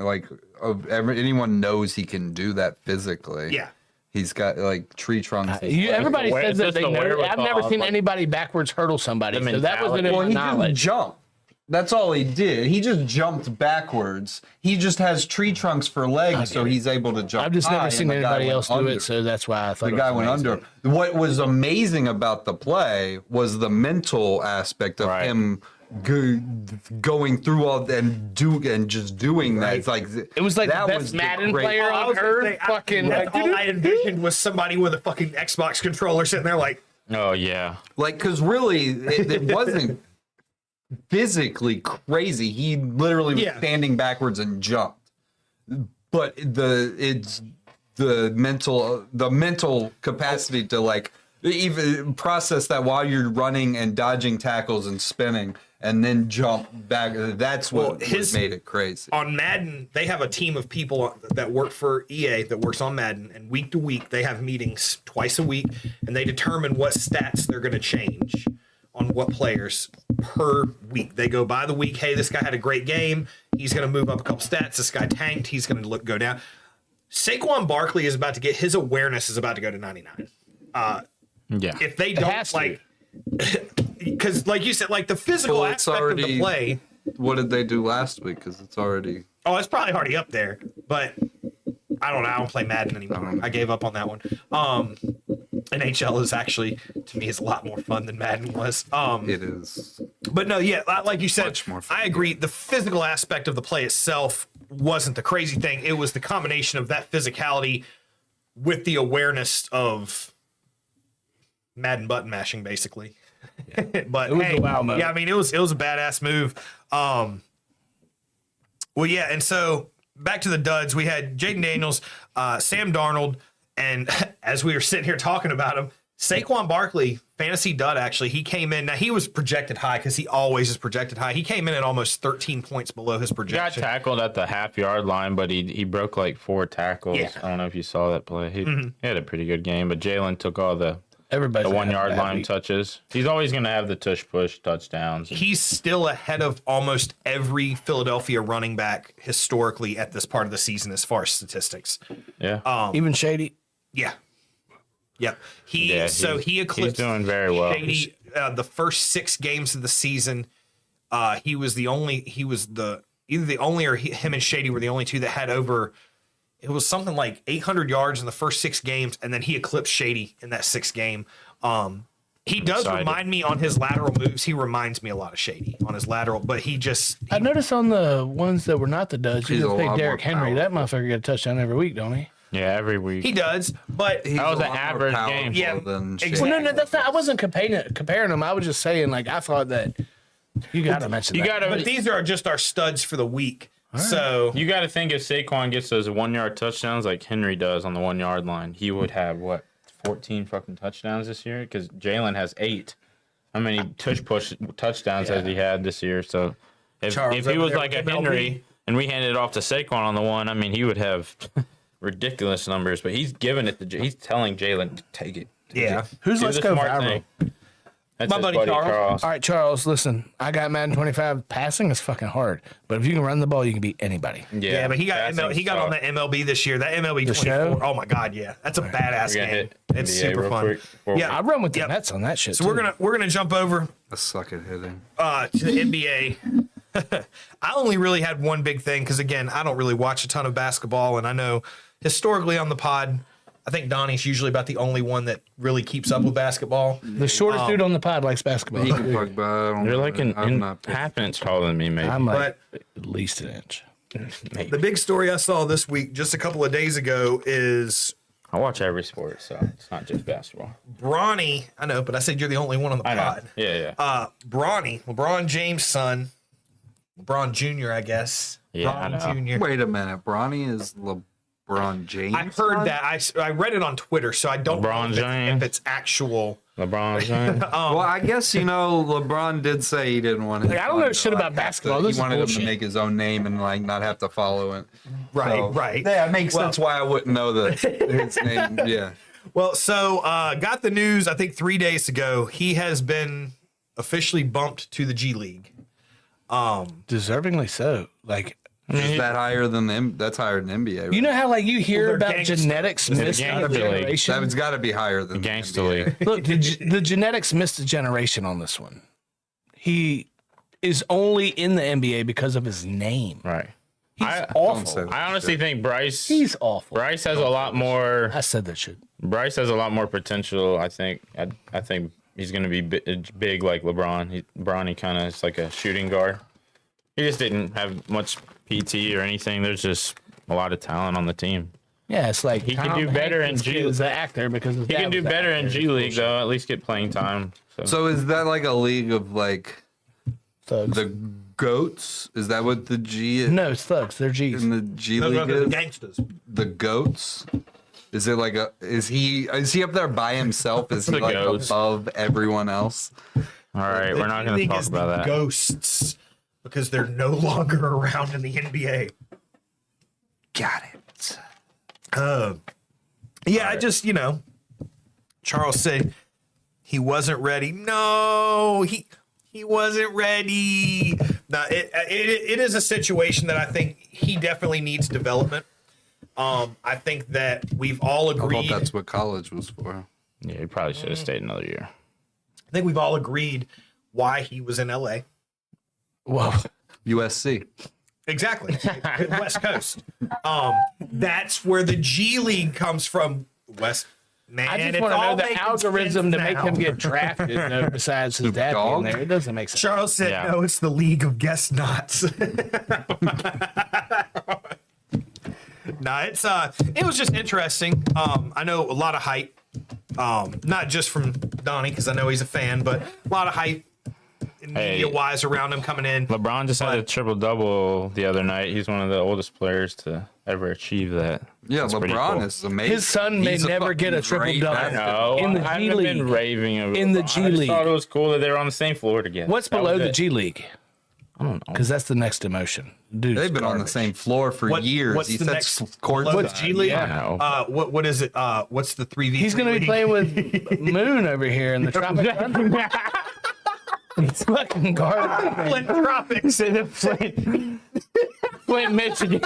anyone knows he can do that physically. Yeah. He's got like tree trunks. Everybody It's says that just they the know. I've wherewithal never of, seen like, anybody backwards hurdle somebody. the So that wasn't mentality. in Well, my he knowledge. just jumped. That's all he did. He just jumped backwards. He just has tree trunks for legs, so he's able to jump. I've just high, never and seen the guy anybody went else do under. it, so that's why I thought The it guy was went amazing. under. What was amazing about the play was the mental aspect of Right. him going through all and just doing that. It's like It was like that the was best the Madden great- player I on was gonna earth. say, Fucking that's like, all I envisioned was somebody with a fucking Xbox controller sitting there like, Oh, yeah. Like, because really, it wasn't physically crazy. He literally was Yeah. standing backwards and jumped. But it's the mental capacity to like even process that while you're running and dodging tackles and spinning and then jump back. That's what made it crazy. on Madden, they have a team of people that work for EA that works on Madden, and week to week they have meetings twice a week, and they determine what stats they're going to change on what players per week. They go by the week. Hey, this guy had a great game. He's going to move up a couple stats. This guy tanked. He's going to go down. Saquon Barkley is about to get his awareness is about to go to 99. Yeah. If they has don't to. like, because like you said, like the physical Well, it's aspect of the already- play. What did they do last week? Because it's already. Oh, it's probably already up there, but I don't know. I don't play Madden anymore. I gave up on that one. NHL is actually, to me, is a lot more fun than Madden was. It is. But no, yeah, like you said, Much more fun. I agree. The physical aspect of the play itself wasn't the crazy thing. It was the combination of that physicality with the awareness of Madden button mashing, basically. But It was hey, a wow move. yeah, I mean, it was a badass move. Well, yeah, and so back to the duds. We had Jaden Daniels, Sam Darnold, and as we were sitting here talking about him, Saquon Barkley, fantasy dud, actually. He came in. Now, he was projected high because he always is projected high. He came in at almost 13 points below his He got projection. tackled at the half-yard line, but he broke like 4 tackles. Yeah. I don't know if you saw that play. He had a pretty good game, but Jalen took all the everybody. 1 yard line touches. He's always going to have the tush-push touchdowns. He's still ahead of almost every Philadelphia running back historically at this part of the season as far as statistics. Yeah. Even Shady. Yeah. Yep. He he's eclipsed he's doing very well. Shady, the first 6 games of the season. He was the only or him and Shady were the only two that had over. It was something like 800 yards in the first 6 games, and then he eclipsed Shady in that 6th game. He does excited. remind me on his lateral moves. He reminds me a lot of Shady on his lateral, but I noticed on the ones that were not the duds, you He's just a say lot Derrick more Henry. That powerful. motherfucker get a touchdown every week, don't he? Yeah, every week. he does, but He's That was a an lot more average powerful game. Yeah, than exactly. Well, Shady. no, that's not. I wasn't comparing them. I was just saying, like, I thought that you got to mention You that. gotta, but these are just our studs for the week. So you gotta think if Saquon gets those 1 yard touchdowns like Henry does on the 1 yard line, he would have what 14 fucking touchdowns this year because Jalen has 8. How many push touchdowns has he had this year? So Charles if he over was there like a with MLB. Henry and we handed it off to Saquon on the one, I mean, he would have ridiculous numbers. But he's giving it to he's telling Jalen to take it. yeah, Who's Do Let's the Go smart Viral? thing. That's My his buddy Charles. All right, Charles, listen. I got Madden 25. Passing is fucking hard, but if you can run the ball, you can beat anybody. yeah, but he got passing's he got on tough. that MLB this year. That MLB The 24. show? Oh my god, yeah, that's a badass We're gonna game. hit It's NBA super real fun. quick before Yeah, I run with the Yep. Nets on that shit. So too. we're gonna jump over I suck at hitting. to the NBA. I only really had one big thing because again, I don't really watch a ton of basketball, and I know historically on the pod, I think Donnie's usually about the only one that really keeps up with basketball. The shortest dude on the pod likes basketball. He can talk about. I don't You're know. like I'm not. half an inch taller than me, maybe. I'm like But at least an inch. maybe. the big story I saw this week, just a couple of days ago, is I watch every sport, so it's not just basketball. Bronny. I know, but I said you're the only one on the I know. pod. Yeah. Bronny, LeBron James' son, LeBron Jr., I guess. Yeah, I know. Jr. Wait a minute. Bronny is LeBron James. I heard that. I read it on Twitter, so I don't LeBron know James? if it's actual. LeBron James. Well, I guess LeBron did say he didn't want. Like, I don't know shit about basketball. This He is wanted him bullshit. to make his own name and like not have to follow it. Right, So, right. Yeah, it makes Well- sense why I wouldn't know his name. Yeah. Well, so got the news, I think 3 days ago. He has been officially bumped to the G League. Deservingly so. Like, Is that higher than that's higher than NBA? Right? you know how like you hear Well, they're about gangsta. genetics missed a gangsta league. generation? That's got to be higher than the Gangsta NBA. league. Look, the genetics missed a generation on this one. He is only in the NBA because of his name. Right. He's Don't say awful. that I honestly shit. think Bryce He's awful. has a lot more. I said that shit. Bryce has a lot more potential. I think he's going to be big like LeBron. Bronny kind of is like a shooting guard. He just didn't have much PT or anything. There's just a lot of talent on the team. Yeah, it's like He can Tom do better in Hanks G- is an actor because his He dad can do was an better in actor. G League though. At least get playing time. So is that like a league of like Thugs. the goats? Is that what the G is? No, it's thugs. They're G's. In the G Those are League the is? gangsters. The goats? Is it like is he up there by himself? Is he The like goats. above everyone else? All right, we're not going to talk about that. Ghosts, because they're no longer around in the NBA. Got it. Yeah, I just, Charles said he wasn't ready. No, he wasn't ready. Now, it is a situation that I think he definitely needs development. I think that we've all I thought agreed. that's what college was for. Yeah, he probably should have stayed another year. I think we've all agreed why he was in LA. Whoa. USC. Exactly. West Coast. That's where the G League comes from. West. Man, I just it's want to know all the making algorithm to sense make now. him get drafted. No, besides his dad being dog? there, it doesn't make sense. Charles said, Yeah. no, it's the League of Guest Nots. It was just interesting. I know a lot of hype, not just from Donnie, because I know he's a fan, but a lot of hype media-wise around him coming in. LeBron just had a triple-double the other night. He's one of the oldest players to ever achieve that. Yeah, That's pretty LeBron cool. is amazing. His son may He's a never get a fucking great triple-double. basketball- No, In the I G haven't been League. raving of In the LeBron. G I just League. thought it was cool that they were on the same floor together. What's That below was the it. G League? I don't know. Because that's the next emotion. Dude, They've been on the same floor for years. What's He the sets next court. What's G League? Yeah. What is it? What's the 3v? He's going to be playing with Moon over here in the Tropic Thunder. It's fucking garbage. Flint Tropics. Flint, Michigan.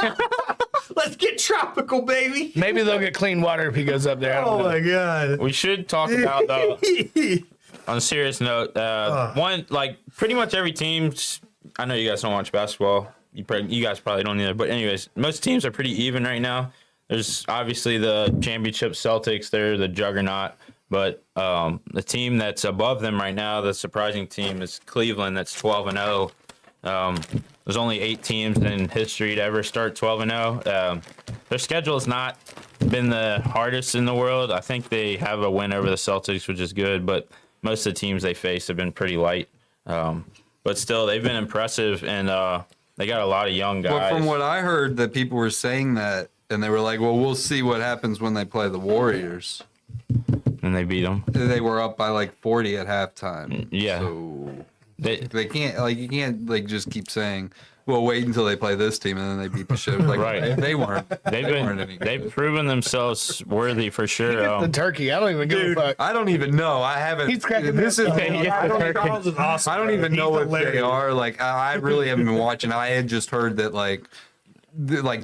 Let's get tropical, baby. Maybe they'll get clean water if he goes up there. I don't Oh know. my god. We should talk about though. On a serious note, one like pretty much every team. I know you guys don't watch basketball. You guys probably don't either. But anyways, most teams are pretty even right now. There's obviously the championship Celtics. They're the juggernaut. But the team that's above them right now, the surprising team, is Cleveland. That's 12-0. There's only 8 teams in history to ever start 12-0. Their schedule has not been the hardest in the world. I think they have a win over the Celtics, which is good, but most of the teams they face have been pretty light. But still, they've been impressive, and they got a lot of young guys. Well, from what I heard, that people were saying that, and they were like, well, we'll see what happens when they play the Warriors. And they beat them. They were up by like 40 at halftime. Yeah. So They can't, like, you can't, like, just keep saying, well, wait until they play this team and then they beat the shit. Like, Right. They weren't. they've proven themselves worthy for sure. The turkey. I don't even give a fuck. I don't even know. I haven't. He's cracking This is. Yeah, Charles is awesome. I don't even know what they are. Like, I really haven't been watching. I had just heard that, like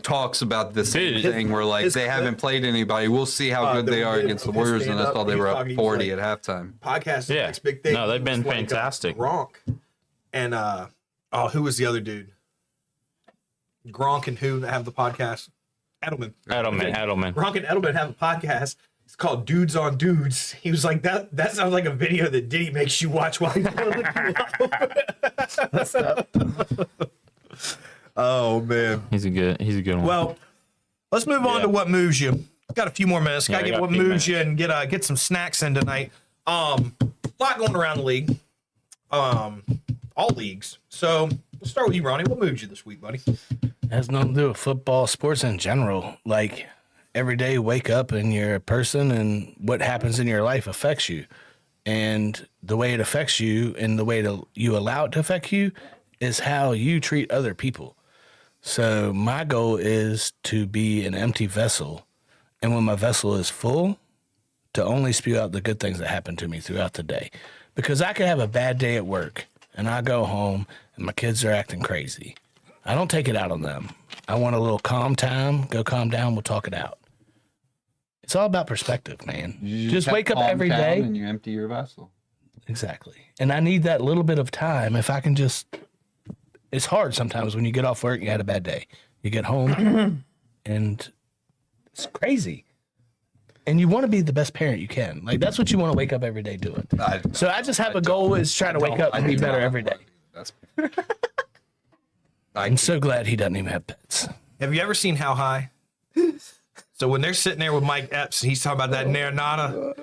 talks about the same Dude, thing where, like, they haven't played anybody. We'll see how good they are against the Warriors, and I thought they were up 40 at halftime. Podcast is the Yeah. next big thing. No, they've been It was fantastic. Gronk and who was the other dude? Gronk and who have the podcast? Edelman. Edelman. Gronk and Edelman have a podcast. It's called Dudes on Dudes. He was like, that sounds like a video that Diddy makes you watch while he's pulling you up. Oh man. He's a good one. Well, let's move on to what moves you. Got a few more minutes. Yeah, Gotta we get got what a few moves you and get some snacks in tonight. A lot going around the league. All leagues. So we'll start with you, Ronnie. What moves you this week, buddy? It has nothing to do with football, sports in general. Like, every day you wake up and you're a person, and what happens in your life affects you. And the way it affects you and the way you allow it to affect you is how you treat other people. So my goal is to be an empty vessel. And when my vessel is full, to only spew out the good things that happen to me throughout the day. Because I could have a bad day at work, and I go home, and my kids are acting crazy. I don't take it out on them. I want a little calm time. Go calm down. We'll talk it out. It's all about perspective, man. Just wake up every day. And you empty your vessel. Exactly. And I need that little bit of time. If I can just, it's hard sometimes when you get off work, you had a bad day. You get home and it's crazy. And you want to be the best parent you can. Like, that's what you want to wake up every day doing. So I just have a goal is trying to wake up and be better every day. I'm so glad he doesn't even have pets. Have you ever seen How High? So when they're sitting there with Mike Epps, and he's talking about that Naranada,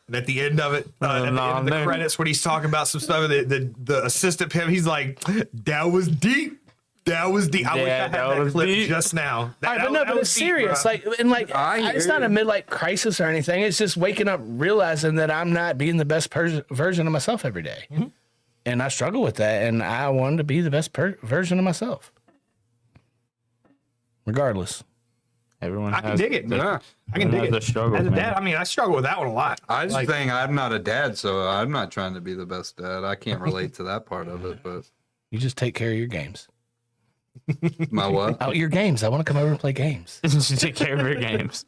and at the end of it, at the end of the credits, when he's talking about some stuff, the assistant pimp, he's like, "That was deep. That was deep." I wish I had that clip just now. But it's deep, serious. bro. It's not a midlife crisis or anything. It's just waking up, realizing that I'm not being the best version of myself every day. Mm-hmm. And I struggle with that, and I wanted to be the best version of myself. Regardless. Everyone I can dig it. Yeah. I can dig it. Struggle, As a man. dad, I mean, I struggle with that one a lot. I just think I'm not a dad, so I'm not trying to be the best dad. I can't relate to that part of it, but You just take care of your games. my what? Out your games. I want to come over and play games. Just take care of your games.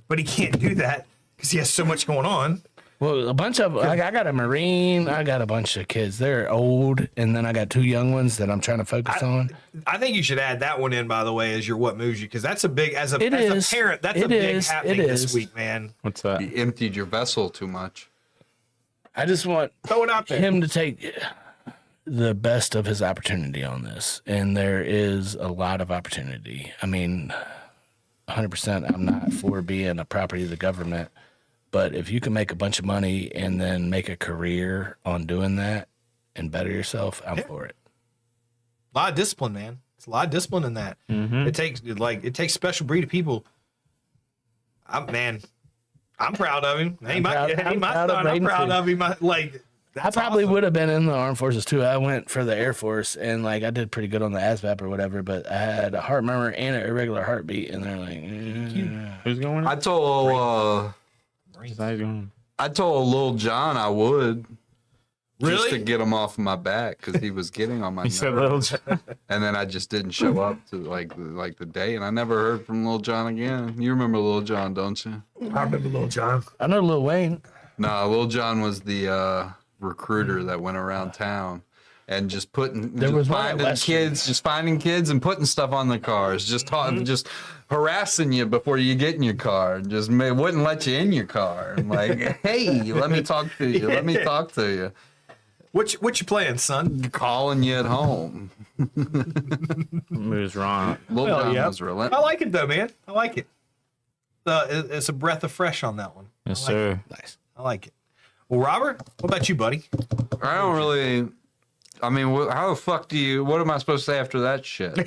But he can't do that because he has so much going on. Well, a bunch of, I got a Marine. I got a bunch of kids. They're old. And then I got 2 young ones that I'm trying to focus on. I think you should add that one in, by the way, as your what moves you, because that's a big, as a It is. parent, that's It a big is. happening It this is. week, man. What's that? You emptied your vessel too much. I just want Throw it out there. him to take the best of his opportunity on this. And there is a lot of opportunity. I mean, 100% I'm not for being a property of the government. But if you can make a bunch of money and then make a career on doing that and better yourself, I'm for it. A lot of discipline, man. It's a lot of discipline in that. It takes special breed of people. I'm proud of him. I'm proud of I'm proud Braden, of him. I probably would have been in the armed forces too. I went for the Air Force and I did pretty good on the ASVAB or whatever, but I had a heart murmur and an irregular heartbeat, and they're like, Who's going? I told Lil John I would. Just to Really? get him off my back because he was getting on my He said nerves. little. And then I just didn't show up to like the day, and I never heard from Lil John again. You remember Lil John, don't you? I remember Lil John. I know Lil Wayne. No, Lil John was the recruiter that went around town, and just was one at finding Western. kids and putting stuff on the cars, just harassing you before you get in your car, and just wouldn't let you in your car. And like, hey, let me talk to you. Let me talk to you. What you playing, son? Calling you at home. Moves wrong. Lil Well, Jon yeah. was I relentless. like it though, man. I like it. It's a breath of fresh on that one. Yes, I like sir. it. Nice. I like it. Well, Robert, what about you, buddy? I don't really. I mean, how the fuck do you? What am I supposed to say after that shit?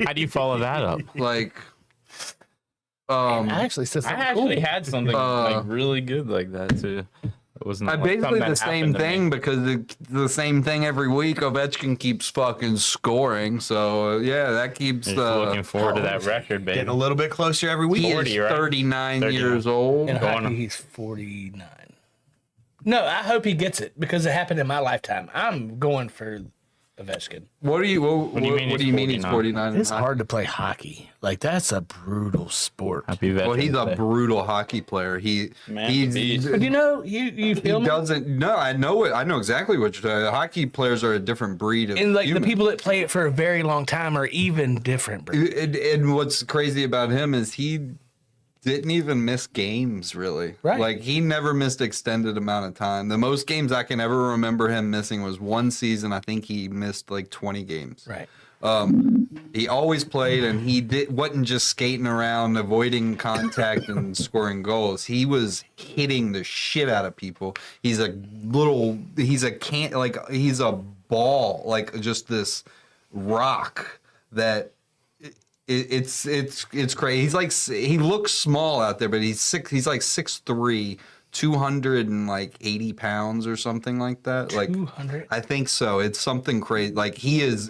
How do you follow that up? Like, I actually said I something actually cool. had something like really good like that too. It wasn't like basically something the that same happened to me. thing because the same thing every week. Ovechkin keeps fucking scoring, so yeah, that keeps Just the. looking forward to that record, baby. Getting a little bit closer every week. He 40, is right? 39 39. years old. In Going hockey, on. he's 49. No, I hope he gets it because it happened in my lifetime. I'm going for Ovechkin. What do you? What do you mean What do he's you mean he's 49? It's hard to play hockey. Like, that's a brutal sport. Happy Well, he's Veterans a Day. brutal hockey player. Man, He's beast. But you know, you feel he me? doesn't. No, I know it. I know exactly what you're talking. Hockey players are a different breed of And like human. the people that play it for a very long time are even different. Bro. And what's crazy about him is he didn't even miss games, really. Right. Like, he never missed extended amount of time. The most games I can ever remember him missing was one season. I think he missed like 20 games. Right. He always played, and wasn't just skating around, avoiding contact and scoring goals. He was hitting the shit out of people. He's a ball, like just this rock that it's crazy. He looks small out there, but he's like 6'3", 280 pounds or something like that. Like 200? I think so. It's something crazy. Like he is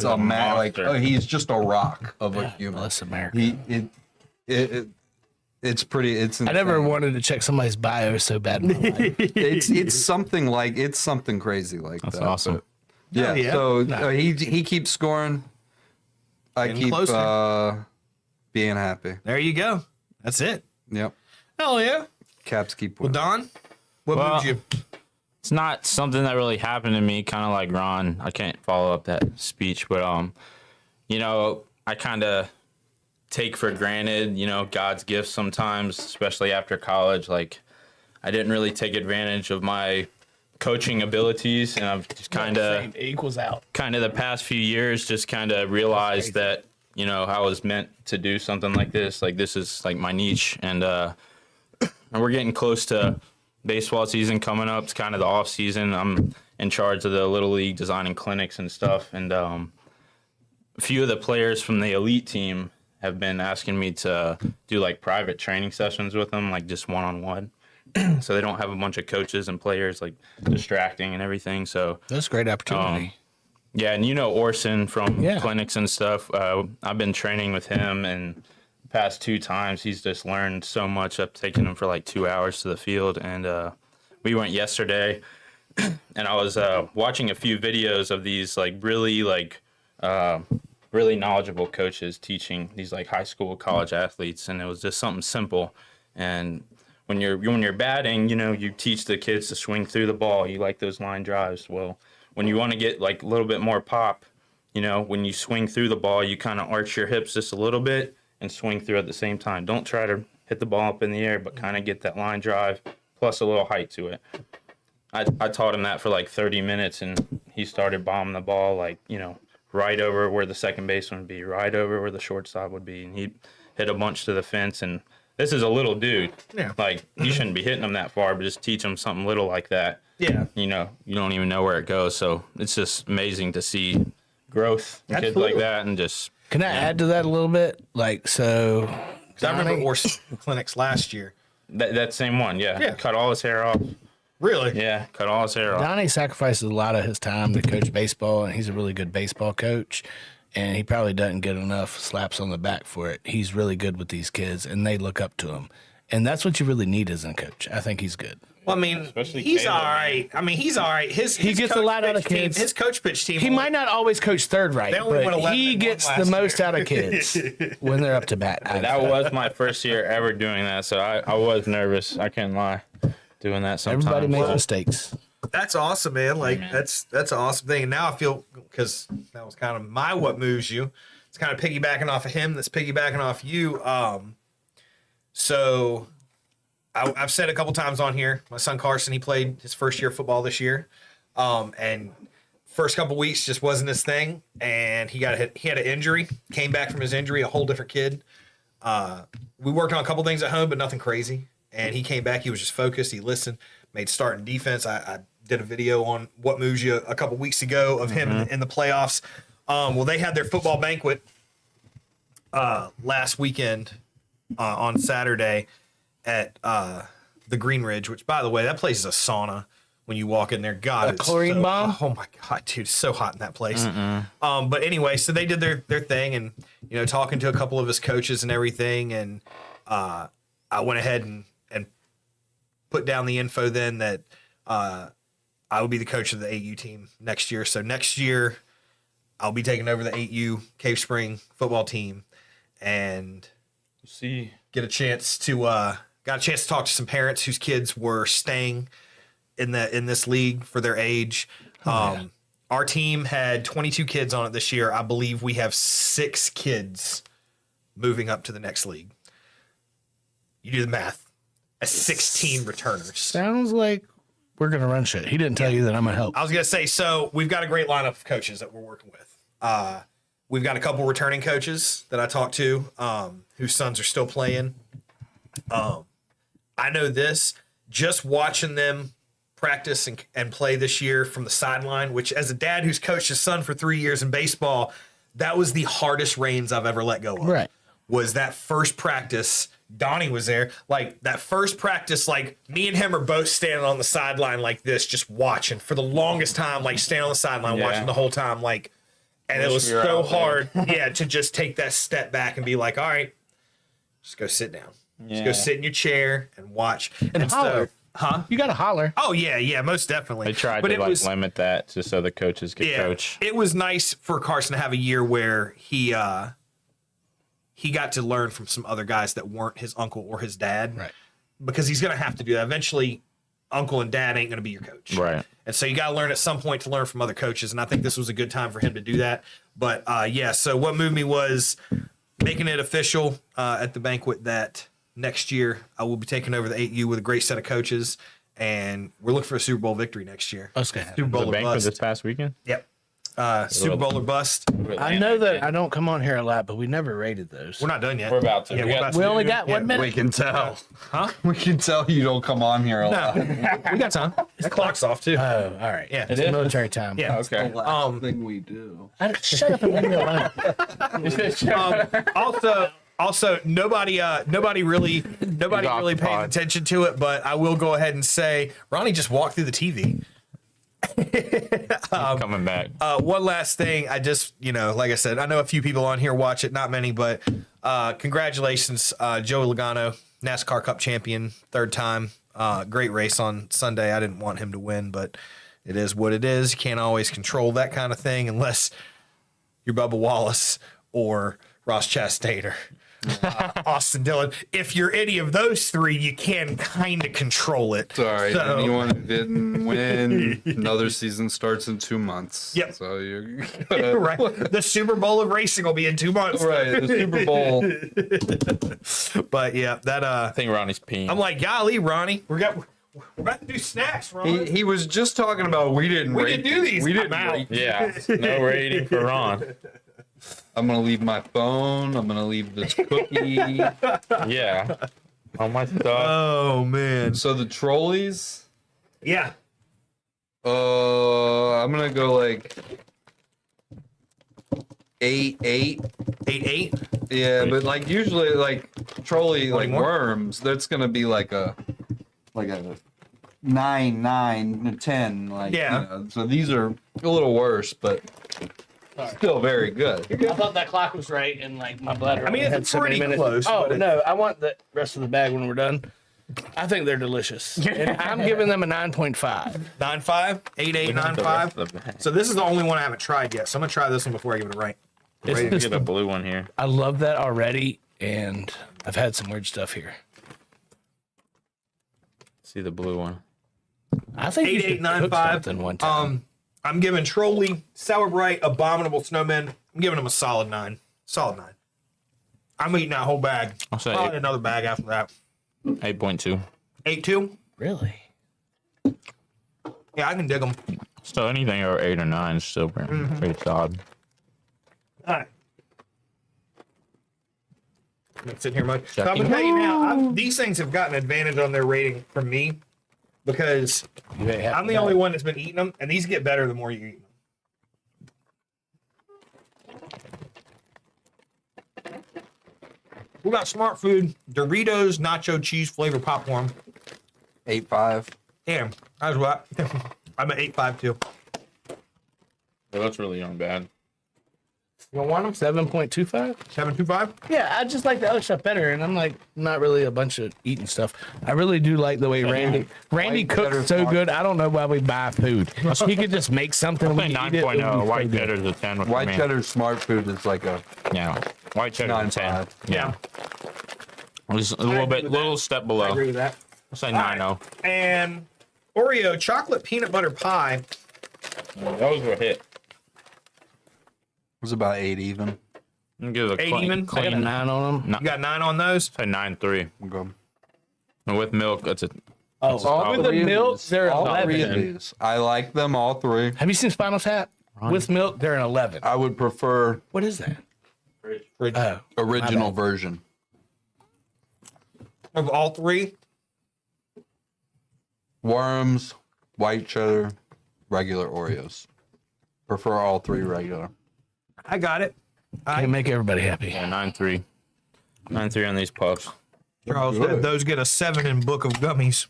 a man. Like monster. he's just a rock of a human. Bless America. It's pretty. It's. I never insane. wanted to check somebody's bio so bad in my life. It's something crazy like That's that. awesome. But, yeah. yeah. So he keeps scoring. I Getting keep closer. being happy. There you go. That's it. Yep. Hell yeah. Caps keep Well, winning. Don, what Well, moved you? It's not something that really happened to me, kind of like Ron. I can't follow up that speech, but you know, I kind of take for granted, you know, God's gifts sometimes, especially after college. Like, I didn't really take advantage of my coaching abilities, and I've just kind of It equals out. the past few years just kind of realized that, you know, I was meant to do something like this. Like, this is like my niche, and we're getting close to baseball season coming up. It's kind of the off season. I'm in charge of the Little League designing clinics and stuff, and a few of the players from the elite team have been asking me to do like private training sessions with them, like just one-on-one. So they don't have a bunch of coaches and players like distracting and everything. So That's a great opportunity. yeah, and you know Orson from Yeah. clinics and stuff. I've been training with him, and the past 2 times he's just learned so much. I've taken him for like 2 hours to the field, and we went yesterday, and I was watching a few videos of these like really knowledgeable coaches teaching these like high school, college athletes, and it was just something simple. And when you're batting, you know, you teach the kids to swing through the ball. You like those line drives. Well, when you want to get like a little bit more pop, you know, when you swing through the ball, you kind of arch your hips just a little bit and swing through at the same time. Don't try to hit the ball up in the air, but kind of get that line drive plus a little height to it. I taught him that for like 30 minutes, and he started bombing the ball like, you know, right over where the second baseman would be, right over where the shortstop would be, and he hit a bunch to the fence. And this is a little dude. Yeah. Like, you shouldn't be hitting him that far, but just teach him something little like that. Yeah. You know, you don't even know where it goes. So it's just amazing to see growth in kids Absolutely. like that, and just Can I add to that a little bit? Like, so 'Cause I remember Donnie- Orson clinics last year. that same one. Yeah. Yeah. Cut all his hair off. Really? Yeah. Cut all his hair off. Donnie sacrifices a lot of his time to coach baseball, and he's a really good baseball coach. And he probably doesn't get enough slaps on the back for it. He's really good with these kids, and they look up to him. And that's what you really need as a coach. I think he's good. Well, I mean, Especially he's Caleb, all right. I mean, he's all right. He gets a lot out of kids. His coach pitch team. He might not always coach third right, They only won but 11 he and gets won the last most year. out of kids when they're up to bat. That was my first year ever doing that, so I was nervous. I can't lie, doing that sometimes. Everybody makes So, mistakes. That's awesome, man. Like man. that's an awesome thing. And now I feel, because that was kind of my what moves you. It's kind of piggybacking off of him. That's piggybacking off you. So I've said a couple times on here, my son Carson, he played his first year of football this year, and first couple weeks just wasn't his thing, and he had an injury, came back from his injury, a whole different kid. We worked on a couple things at home, but nothing crazy. And he came back, he was just focused, he listened, made starting defense. I did a video on what moves you a couple weeks ago of him in the playoffs. Well, they had their football banquet last weekend on Saturday at the Green Ridge, which, by the way, that place is a sauna when you walk in there. God, it's chlorine bomb? Oh my God, dude, it's so hot in that place. But anyway, so they did their thing, and talking to a couple of his coaches and everything, and I went ahead and put down the info then that I will be the coach of the 8U team next year. So next year, I'll be taking over the 8U Cave Spring football team, and See, get a chance to talk to some parents whose kids were staying in this league for their age. Our team had 22 kids on it this year. I believe we have 6 kids moving up to the next league. You do the math. 16 returners. Sounds like we're gonna run shit. He didn't tell you that I'm gonna help. I was gonna say, so we've got a great lineup of coaches that we're working with. We've got a couple returning coaches that I talked to, whose sons are still playing. I know this, just watching them practice and play this year from the sideline, which, as a dad who's coached his son for 3 years in baseball, that was the hardest reins I've ever let go of. Right. Was that first practice. Donnie was there. Like, that first practice, like, me and him are both standing on the sideline like this, just watching for the longest time, like, standing on the sideline, watching the whole time, like, and it was so hard, to just take that step back and be like, all right, just go sit down. Just go sit in your chair and watch. And holler. So, You gotta holler. oh, yeah, most definitely. they tried But to it like was, limit that just so the coaches could coach. It was nice for Carson to have a year where he got to learn from some other guys that weren't his uncle or his dad. Right. Because he's going to have to do that. Eventually, uncle and dad ain't going to be your coach. Right. And so you got to learn at some point to learn from other coaches. And I think this was a good time for him to do that. But so what moved me was making it official at the banquet that next year I will be taking over the 8U with a great set of coaches. And we're looking for a Super Bowl victory next year. Okay. Super Bowl The or banquet bust. this past weekend. Yep. Super Bowl or bust. I know that I don't come on here a lot, but we never rated those. We're not done yet. We're about to. Yeah, We we're got- about to We do only it. got 1 minute. We can tell. Huh? We can tell you don't come on here a lot. We got time. The clock's off too. Oh, all right. Yeah. It's military time. Yeah. Okay. Thing we do. Shut up and leave me alone. Also, nobody really paid pod. attention to it, but I will go ahead and say Ronnie just walked through the TV. Coming back. One last thing, I just, like I said, I know a few people on here watch it, not many, but congratulations, Joey Logano, NASCAR Cup champion, 3rd time. Great race on Sunday. I didn't want him to win, but it is what it is. You can't always control that kind of thing unless you're Bubba Wallace or Ross Chastain or Austin Dillon. If you're any of those 3, you can kind of control it. Sorry, So- anyone who didn't win, another season starts in 2 months. Yep. So you're Right. The Super Bowl of racing will be in 2 months. right. The Super Bowl. But yeah, that I think Ronnie's peeing. I'm like, golly, Ronnie, we're about to do snacks, Ronnie. He was just talking about we didn't do these. We didn't I'm out. rate. Yeah. No rating for Ron. I'm gonna leave my phone. I'm gonna leave this cookie. Yeah. All my stuff. Oh man. So the trolleys. Yeah. I'm gonna go like 8. 8-8. Yeah, but like usually like trolley like more? worms, that's gonna be like a 9, 10. Like Yeah. So these are a little worse, but still very good. I thought that clock was right, and like my bladder. I mean, only it's had so many pretty minutes. close, Oh but it- no, I want the rest of the bag when we're done. I think they're delicious, and I'm giving them a 9.5. 9.5, 8.8, 9.5. So this is the only one I haven't tried yet. So I'm gonna try this one before I give it a rank. Let's get a blue one here. I love that already, and I've had some weird stuff here. See the blue one. I think you should cook 8895. something one time. I'm giving Trolley, Sour Bright, Abominable Snowman. I'm giving them a solid 9. Solid 9. I'm eating that whole bag. I'll say Probably another bag after that. 8.2. 8.2. Really? Yeah, I can dig them. So anything over 8 or 9 is still pretty solid. All right. I'm gonna sit here, Mike. So I'm gonna tell you now, these things have gotten advantage on their rating from me because I'm the only one that's been eating them, and these get better the more you eat them. We got Smart Food Doritos Nacho Cheese Flavor Popcorn. 8.5. Damn, that's what I'm at 8.5 too. Yeah, that's really not bad. You want them? 7.25? 7.25. Yeah, I just like the other stuff better, and I'm like not really a bunch of eating stuff. I really do like the way Randy White cooks cheddar so smart. good. I don't know why we buy food. He could just make something. I'll We say eat it, it would be 9.0. so White good. cheddar's a 10 with White me. cheddar smart food is like a Yeah. White cheddar's a 10. 9.5. Yeah. Just a little step I below. agree with that. I'll say right. 9.0. And Oreo chocolate peanut butter pie. Those were a hit. It was about 8 even. I'm give it a 8 clean, even? I got a clean 9 on them. You got 9 on those. say 9.3. Okay. And with milk, that's a Oh, with the three of milk, these. they're all 3 of 11. these. I like them all 3. Have you seen Spinal Tap? With milk, they're an 11. I would prefer What is that? Oh, original bad. version. Of all 3. Worms, white cheddar, regular Oreos. Prefer all 3 regular. I got it. Can't make everybody happy. yeah, 9.3. 9.3 on these puffs. Charles said those get a 7 in Book of Gummies.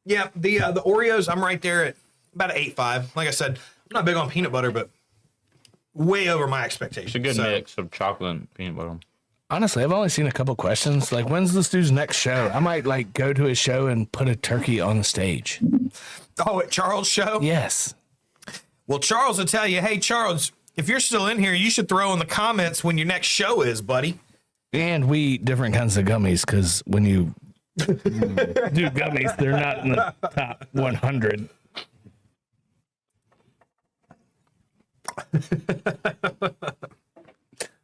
Yeah, the Oreos, I'm right there at about an 8.5. Like I said, I'm not big on peanut butter, but way over my expectations. It's a good So, mix of chocolate and peanut butter. Honestly, I've only seen a couple questions. Like, when's this dude's next show? I might like go to his show and put a turkey on the stage. Oh, at Charles' show? Yes. Well, Charles will tell you, hey, Charles, if you're still in here, you should throw in the comments when your next show is, buddy. And we eat different kinds of gummies because when you do gummies, they're not in the top 100.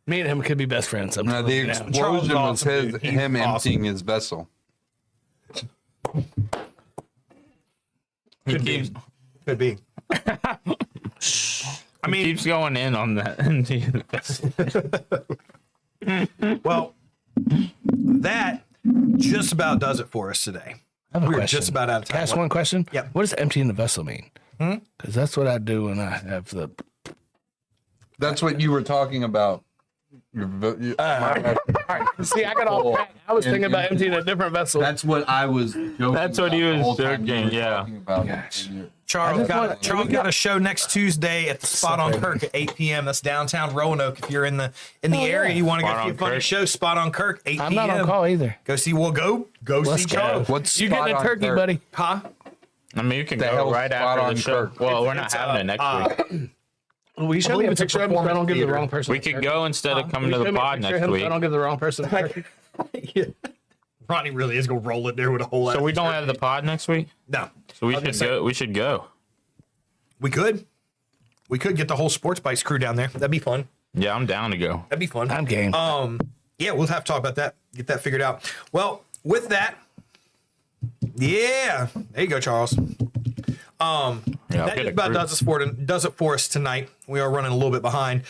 Me and him could be best friends. I'm Now, the telling you now. explosion was awesome, dude. He's him awesome. emptying his vessel. He keeps, Could be. I mean, keeps going in on that. well, that just about does it for us today. I have a We're question. just about out of Can I time. ask one question? Yep. What does emptying the vessel mean? Because that's what I do when I have the. That's what you were talking about. See, I got off track. I was thinking about emptying a different vessel. That's what I was joking. That's what about he the was whole time you joking, were yeah. talking about it. Gosh. Charles got a show next Tuesday at the Spot on Kirk at 8 p.m. That's downtown Roanoke. If you're in the area, you want to go Spot see a on funny Kirk. show. Spot on Kirk, 8 I'm p.m. not on call either. Go see. Well, go Let's see go. Charles. What's You getting a Spot on turkey, Kirk? buddy? Huh? I mean, you can The go hell's right Spot after on the show. Kirk? Well, we're not It's, having it next week. Will you show me a believe it's a picture of him so I don't give the performance wrong person? We could go instead of coming to Will the you show me a pod picture of next him so week. I don't give the wrong person. Yeah. Ronnie really is gonna roll it there with a whole lot. So we don't have the pod next week. No. So we I was should gonna say- go. We should go. We could get the whole Sports Bites crew down there. That'd be fun. Yeah, I'm down to go. That'd be fun. I'm game. Yeah, we'll have to talk about that. Get that figured out. Well, with that, yeah, there you go, Charles. Yeah, I'll That get just a about crew. does it for us tonight. We are running a little bit behind.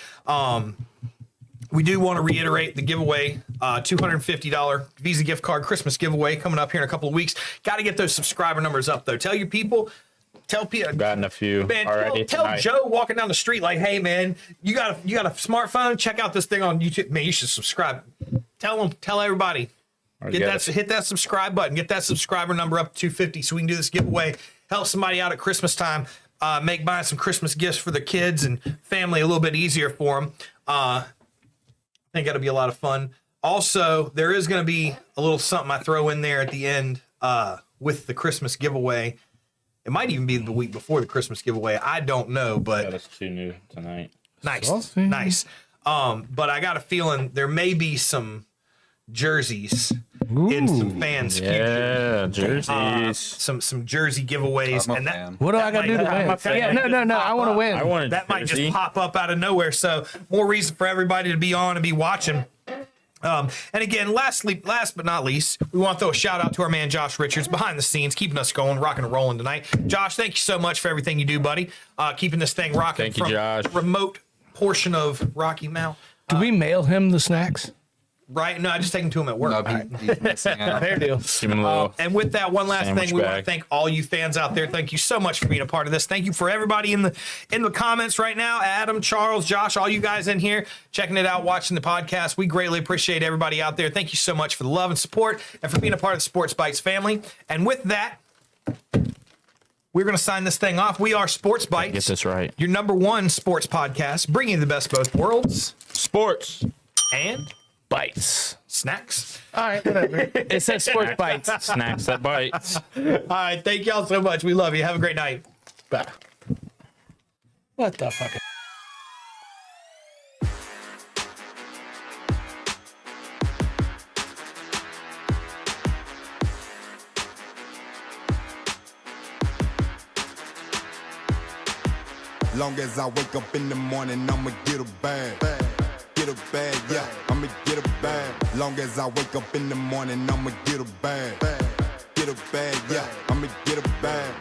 We do want to reiterate the giveaway, $250 Visa gift card Christmas giveaway coming up here in a couple of weeks. Got to get those subscriber numbers up though. Tell your people. Tell people. Gotten a few Man, already tell tonight. Joe walking down the street like, hey man, you got a smartphone? Check out this thing on YouTube. Man, you should subscribe. Tell everybody. Hit that subscribe button. Get that subscriber number up to 250 so we can do this giveaway. Help somebody out at Christmas time. Make buying some Christmas gifts for the kids and family a little bit easier for them. I think that'll be a lot of fun. Also, there is going to be a little something I throw in there at the end with the Christmas giveaway. It might even be the week before the Christmas giveaway. I don't know, but Got us 2 new tonight. nice, Saucy. nice. But I got a feeling there may be some jerseys in some fans' Yeah, jerseys. some jersey giveaways, I'm a and that fan. What do I got to do to I'm win? a fan. Yeah, no. I want to win. I wanted that might jersey. just pop up out of nowhere. So more reason for everybody to be on and be watching. And again, last but not least, we want to throw a shout out to our man Josh Richards behind the scenes, keeping us going, rocking and rolling tonight. Josh, thank you so much for everything you do, buddy. Keeping this thing rocking Thank you, from Josh. the remote portion of Rocky Mount. Do we mail him the snacks? Right? No, I just take him to him at work. No, he's missing out. Fair deal. Give him a little. And with that, one last Sandwich thing, we want to bag. thank all you fans out there. Thank you so much for being a part of this. Thank you for everybody in the comments right now. Adam, Charles, Josh, all you guys in here checking it out, watching the podcast. We greatly appreciate everybody out there. Thank you so much for the love and support and for being a part of the Sports Bites family. And with that, we're going to sign this thing off. We are Sports Bites. Get this right. Your #1 sports podcast, bringing you the best of both worlds Sports. and Bites. snacks. All right, whatever. It says Sports Bites. Snacks that bites. All right, thank y'all so much. We love you. Have a great night. Bye. What the fuck? Long as I wake up in the morning, I'ma get a bag. Get a bag, yeah, I'ma get a bag. Long as I wake up in the morning, I'ma get a bag. Get a bag, yeah, I'ma get a bag.